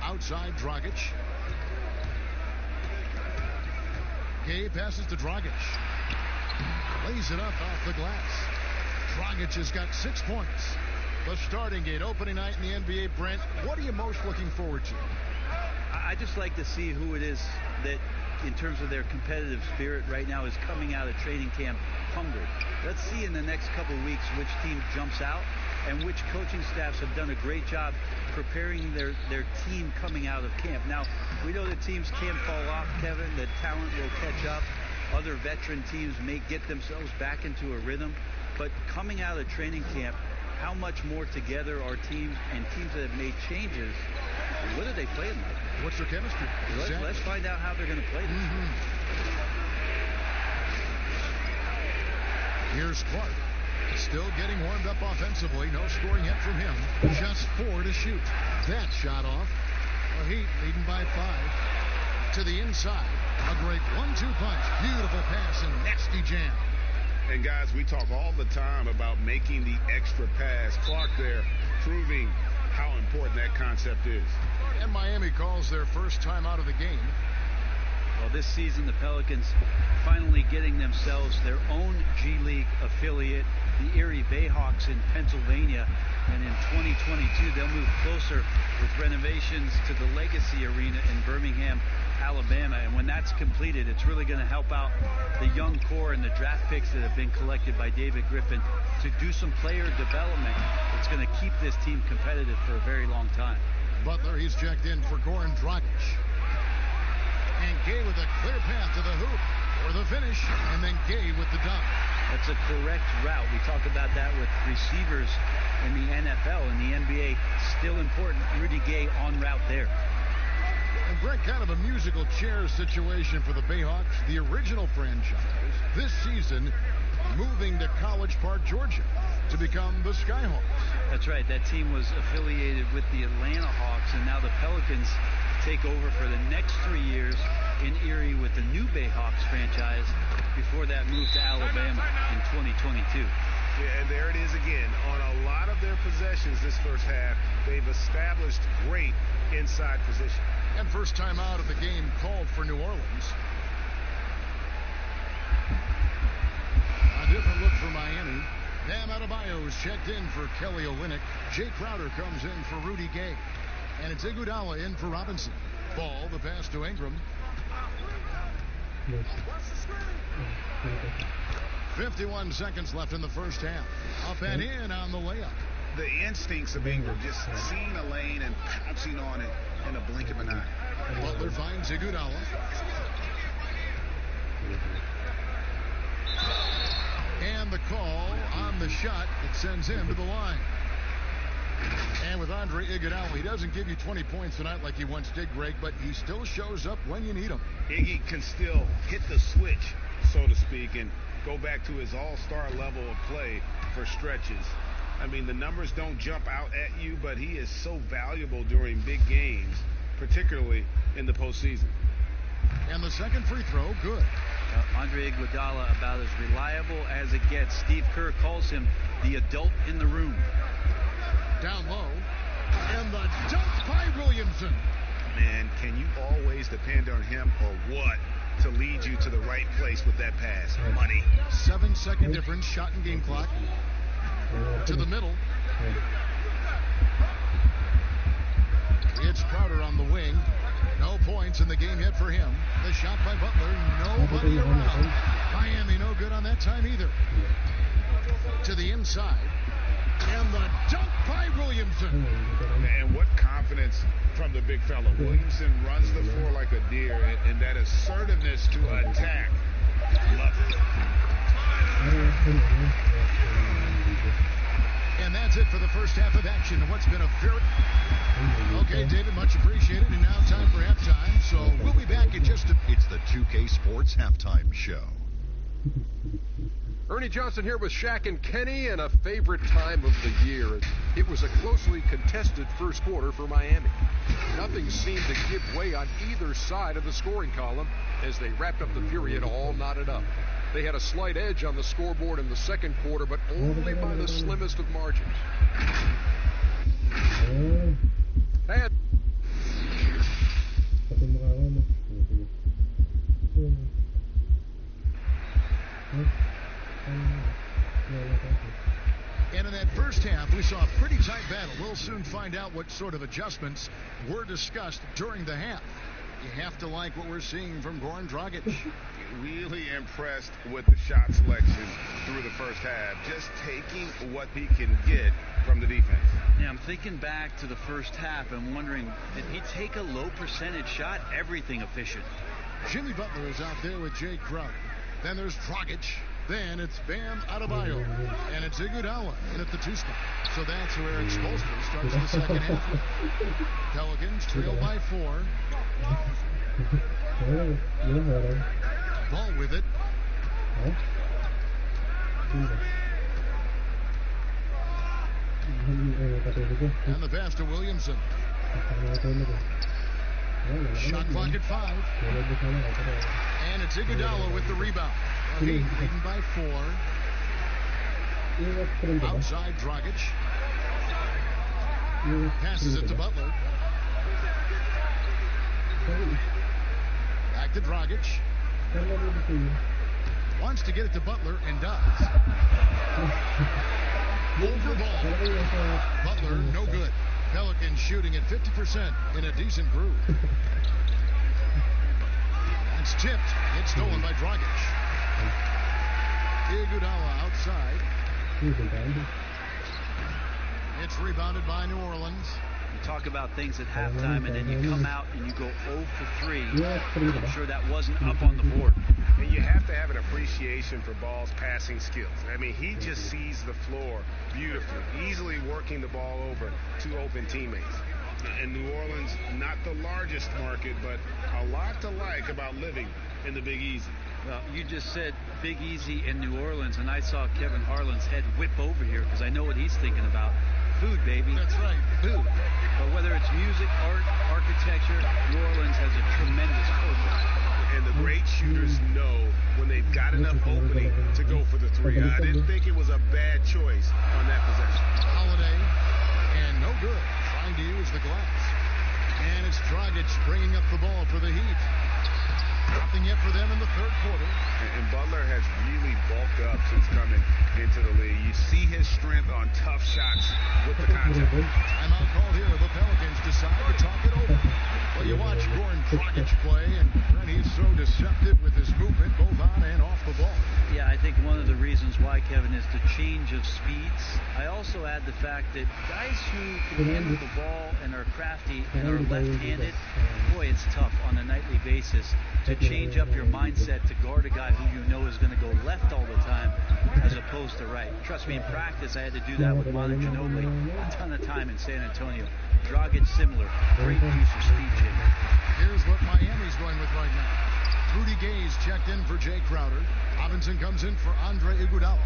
Outside, Dragic. Gay passes to Dragic. Lays it up off the glass. Dragic has got 6 points. The starting gate, opening night in the NBA. Brent, what are you most looking forward to? I just like to see who it is that, in terms of their competitive spirit right now, is coming out of training camp hungry. Let's see in the next couple of weeks which team jumps out and which coaching staffs have done a great job preparing their team coming out of camp. Now, we know that teams can fall off, Kevin. The talent will catch up. Other veteran teams may get themselves back into a rhythm. But coming out of training camp, how much more together are teams and teams that have made changes? What are they playing like? What's their chemistry? Let's find out how they're going to play this. Here's Clark. Still getting warmed up offensively. No scoring yet from him. Just 4 to shoot. That shot off. The Heat leading by 5. To the inside. A great 1-2 punch. Beautiful pass and nasty jam. And guys, we talk all the time about making the extra pass. Clark there proving how important that concept is. And Miami calls their first time out of the game. Well, this season, the Pelicans finally getting themselves their own G League affiliate, the Erie Bayhawks in Pennsylvania. And in 2022, they'll move closer with renovations to the Legacy Arena in Birmingham, Alabama. And when that's completed, it's really going to help out the young core and the draft picks that have been collected by David Griffin to do some player development. It's going to keep this team competitive for a very long time. Butler, he's checked in for Goran Dragic. And Gay with a clear path to the hoop for the finish, and then Gay with the dunk. That's a correct route. We talk about that with receivers in the NFL and the NBA. Still important. Rudy Gay en route there. And Brett, kind of a musical chairs situation for the Bayhawks, the original franchise, this season moving to College Park, Georgia, to become the Skyhawks. That's right. That team was affiliated with the Atlanta Hawks, and now the Pelicans take over for the next 3 years in Erie with the new Bayhawks franchise before that move to Alabama in 2022. Yeah, and there it is again. On a lot of their possessions this first half, they've established great inside position. And first time out of the game called for New Orleans. A different look for Miami. Bam Adebayo is checked in for Kelly Olynyk. Jay Crowder comes in for Rudy Gay. And it's Iguodala in for Robinson. Ball, the pass to Ingram. 51 seconds left in the first half. Up and in on the layup. The instincts of Ingram, just seeing a lane and pouncing on it in a blink of an eye. Butler finds Iguodala. And the call on the shot that sends him to the line. And with Andre Iguodala, he doesn't give you 20 points tonight like he once did, Greg, but he still shows up when you need him. Iggy can still hit the switch, so to speak, and go back to his all-star level of play for stretches. I mean, the numbers don't jump out at you, but he is so valuable during big games, particularly in the postseason. And the second free throw, good. Andre Iguodala about as reliable as it gets. Steve Kerr calls him the adult in the room. Down low, and the dunk by Williamson. Man, can you always depend on him or what to lead you to the right place with that pass? Money. 7-second difference, shot and game clock. To the middle. It's Crowder on the wing. No points in the game yet for him. The shot by Butler, nobody around. Miami no good on that time either. To the inside. And the dunk by Williamson. And what confidence from the big fella. Williamson runs the floor like a deer, and that assertiveness to attack. Love it. And that's it for the first half of action. What's been a very... Okay, David, much appreciated. And now time for halftime. So we'll be back in just a... It's the 2K Sports Halftime Show. Ernie Johnson here with Shaq and Kenny, and a favorite time of the year. It was a closely contested first quarter for Miami. Nothing seemed to give way on either side of the scoring column as they wrapped up the period all knotted up. They had a slight edge on the scoreboard in the second quarter, but only by the slimmest of margins. And And in that first half, we saw a pretty tight battle. We'll soon find out what sort of adjustments were discussed during the half. You have to like what we're seeing from Goran Dragic. Really impressed with the shot selection through the first half. Just taking what he can get from the defense. Yeah, I'm thinking back to the first half and wondering, did he take a low percentage shot? Everything efficient. Jimmy Butler is out there with Jay Crowder. Then there's Dragic. Then it's Bam Adebayo. And it's Iguodala in at the 2 spot. So that's where it's Spolstra starts the second half. Pelicans trail by 4. Ball with it. And the pass to Williamson. Shot clock at 5. And it's Iguodala with the rebound. Heat leading by 4. Outside Dragic. Passes it to Butler. Back to Dragic. Wants to get it to Butler and does. Over ball. Butler, no good. Pelicans shooting at 50% in a decent groove. That's tipped. It's stolen by Dragic. Iguodala outside. It's rebounded by New Orleans. You talk about things at halftime, and then you come out and you go 0 for 3. I'm sure that wasn't up on the board. And you have to have an appreciation for Ball's passing skills. I mean, he just sees the floor beautifully, easily working the ball over to open teammates. And New Orleans, not the largest market, but a lot to like about living in the Big Easy. Well, you just said Big Easy in New Orleans, and I saw Kevin Harlan's head whip over here because I know what he's thinking about. Food, baby. That's right. Food. But whether it's music, art, architecture, New Orleans has a tremendous culture. And the great shooters know when they've got enough opening to go for the three. I didn't think it was a bad choice on that possession. Holiday, and no good, trying to use the glass. And it's Dragic bringing up the ball for the Heat. Nothing yet for them in the third quarter. And Butler has really bulked up since coming into the league. You see his strength on tough shots with the contact. Timeout called here. The Pelicans decide to talk it over. Well, you watch Goran Dragic play, and he's so deceptive with his movement, both on and off the ball. Yeah, I think one of the reasons why, Kevin, is the change of speeds. I also add the fact that guys who can handle the ball and are crafty and are left-handed, boy, it's tough on a nightly basis to change up your mindset to guard a guy who you know is going to go left all the time as opposed to right. Trust me, in practice, I had to do that with Manu Ginobili a ton of time in San Antonio. Dragic similar, great use of speed change. Here's what Miami's going with right now. Rudy Gay's checked in for Jay Crowder. Robinson comes in for Andre Iguodala.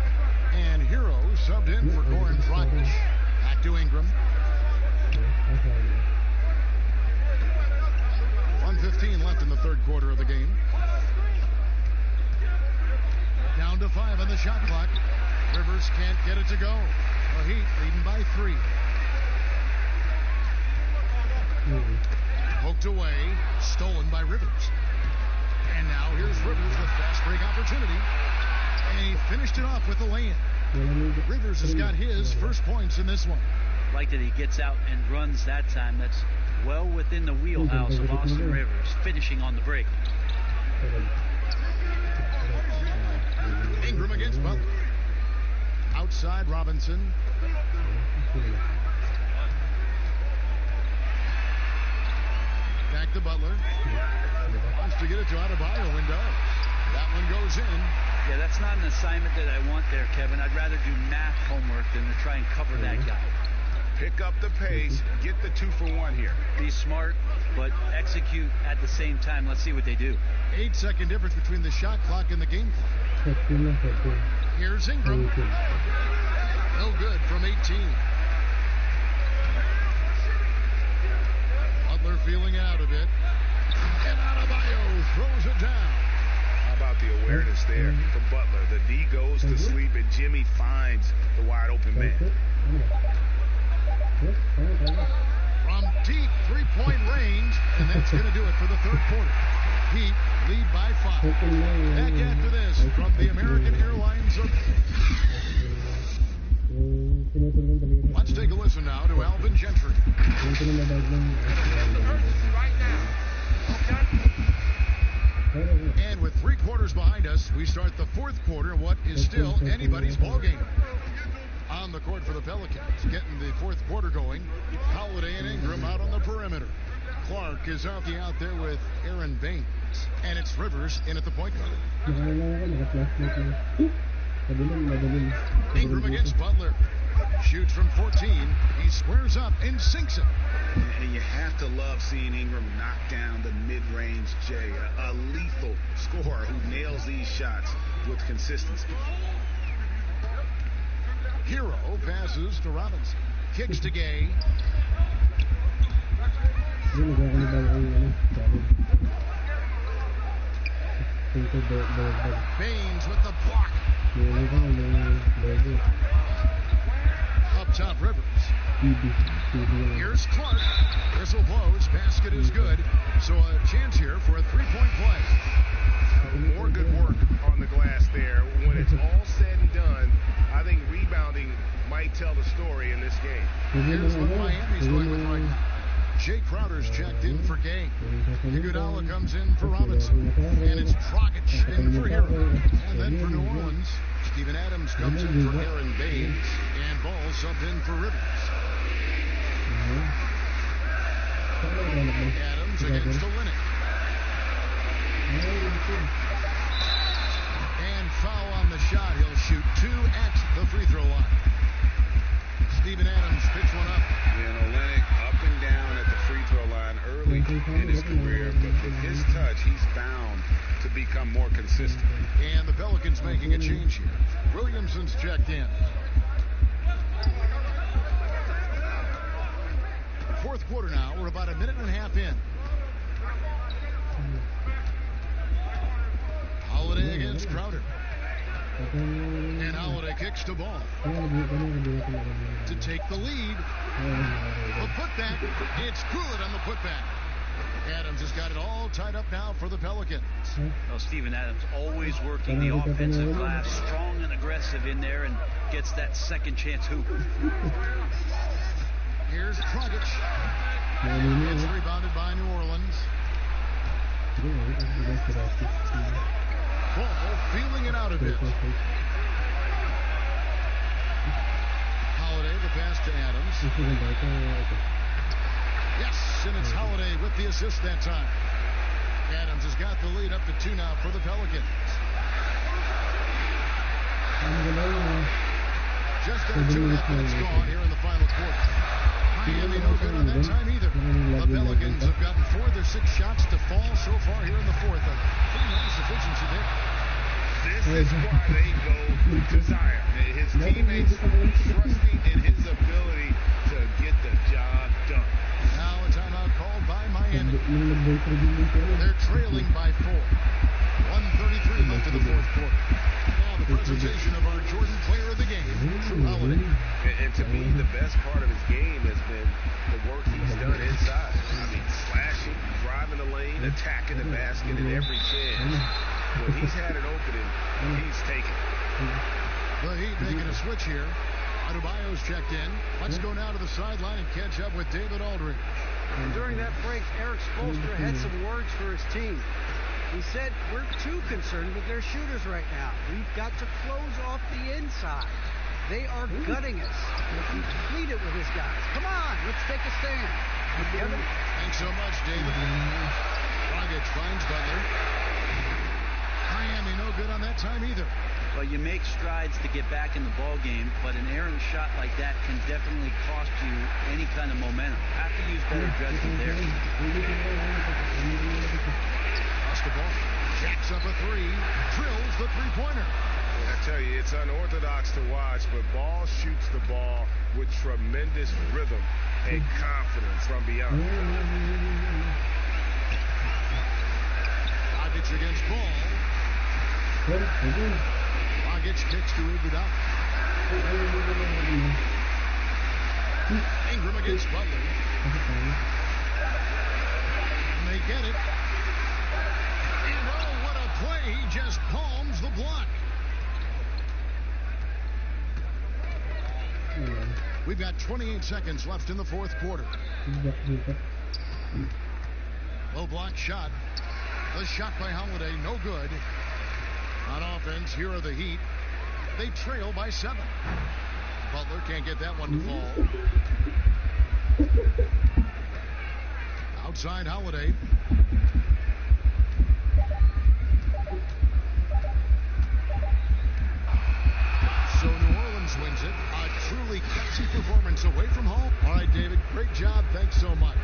And Hero subbed in for Goran Dragic. Back to Ingram. 1:15 left in the third quarter of the game. Down to 5 on the shot clock. Rivers can't get it to go. The Heat leading by 3. Poked away, stolen by Rivers. And now here's Rivers with fast break opportunity. And he finished it off with a lay-in. Rivers has got his first points in this one. Like that he gets out and runs that time. That's well within the wheelhouse of Austin Rivers, finishing on the break. Ingram against Butler. Outside Robinson. Back to Butler. Wants to get it to Adebayo window. That one goes in. Yeah, that's not an assignment that I want there, Kevin. I'd rather do math homework than to try and cover that guy. Pick up the pace, get the 2-for-1 here. Be smart, but execute at the same time. Let's see what they do. 8-second difference between the shot clock and the game clock. Here's Ingram. No good from 18. Butler feeling out of it. And Adebayo throws it down. How about the awareness there from Butler? The D goes to sleep and Jimmy finds the wide open man. From deep three-point range, and that's going to do it for the third quarter. Heat lead by 5. Back after this from the American Airlines. Let's take a listen now to Alvin Gentry. And with 3 quarters behind us, we start the fourth quarter, what is still anybody's ballgame. On the court for the Pelicans, getting the fourth quarter going. Holiday and Ingram out on the perimeter. Clark is out there with Aaron Baines. And it's Rivers in at the point guard. Ingram against Butler. Shoots from 14. He squares up and sinks it. And you have to love seeing Ingram knock down the mid-range J. A lethal scorer who nails these shots with consistency. Hero passes to Robinson. Kicks to Gay. Baines with the block. Up top, Rivers. Here's Clark. Whistle blows. Basket is good. So a chance here for a three-point play. More good work on the glass there. When it's all said and done, I think rebounding might tell the story in this game. Here's what Miami's going with right now. Jay Crowder's checked in for Gay. Iguodala comes in for Robinson. And it's Dragic in for Hero. And then for New Orleans, Steven Adams comes in for Aaron Baines. And Ball subbed in for Rivers. Adams against Olynyk. And foul on the shot. He'll shoot 2 at the free throw line. Steven Adams picks one up. And Olynyk up and down at the free throw line early in his career, but with his touch, he's bound to become more consistent. And the Pelicans making a change here. Williamson's checked in. Fourth quarter now. We're about a minute and a half in. Holiday against Crowder. And Holiday kicks the ball to take the lead. The putback, it's good on the putback. Adams has got it all tied up now for the Pelicans. Well, Steven Adams always working the offensive glass, strong and aggressive in there, and gets that second chance hoop. Here's Dragic. It's rebounded by New Orleans. Ball feeling it out a bit. Holiday, the pass to Adams. Yes, and it's Holiday with the assist that time. Adams has got the lead up to 2 now for the Pelicans. Just under 2.5 minutes gone here in the final quarter. Miami no good on that time either. The Pelicans have gotten 4 of their 6 shots to fall so far here in the fourth. A pretty nice efficiency there. This is why they go to Zion. His teammates trusting in his ability to get the job done. Now a timeout called by Miami. They're trailing by 4. 1:33 left in the fourth quarter. Now the presentation of our Jordan Player of the Game, Drew Holiday. And to me, the best part of his game has been the work he's done inside. I mean, slashing, driving the lane, attacking the basket at every chance. When he's had an opening, he's taken. The Heat making a switch here. Adebayo's checked in. Let's go now to the sideline and catch up with David Aldridge. And during that break, Eric Spoelstra had some words for his team. He said, we're too concerned with their shooters right now. We've got to close off the inside. They are gutting us. He pleaded with his guys. Come on, let's take a stand. Kevin? Thanks so much, David. Dragic finds Butler. Miami no good on that time either. Well, you make strides to get back in the ball game, but an errant shot like that can definitely cost you any kind of momentum. Have to use better judgment there. Lost the ball. Jacks up a 3. Drills the three-pointer. I tell you, it's unorthodox to watch, but Ball shoots the ball with tremendous rhythm and confidence from beyond. Dragic against Ball. Dragic kicks to Iguodala. Ingram against Butler. And they get it. And oh, what a play. He just palms the block. We've got 28 seconds left in the fourth quarter. Low block shot. The shot by Holiday, no good. On offense, here are the Heat. They trail by 7. Butler can't get that one to fall. Outside Holiday. So New Orleans wins it. A truly gutsy performance away from home. All right, David, great job. Thanks so much.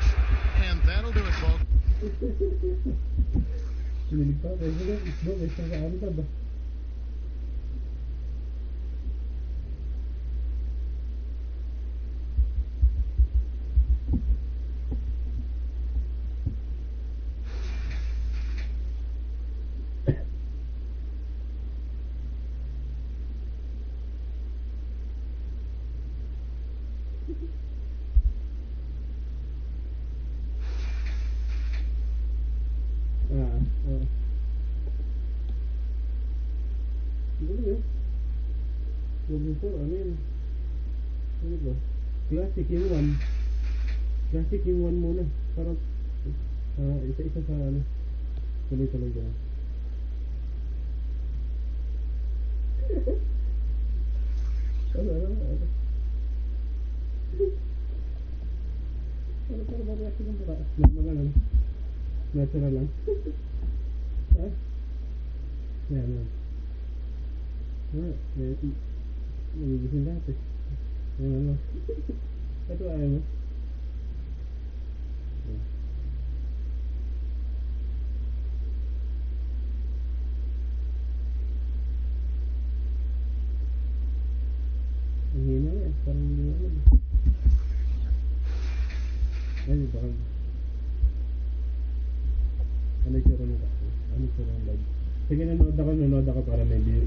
And that'll do it, folks. Classic yung 1 muna para isa-isa sa ano tuloy-tuloy dyan. Ano Ano para ba reaction ng mukha? Normal lang. Natural lang. Ha? Yan lang. Nagigising lahat eh. Ano? Ito ayaw mo? Ang hina na eh. Parang hindi na lang. Ay, baka. Ano yung siro ng kaso? Ano yung siro ng live? Sige, nanood ako para may view.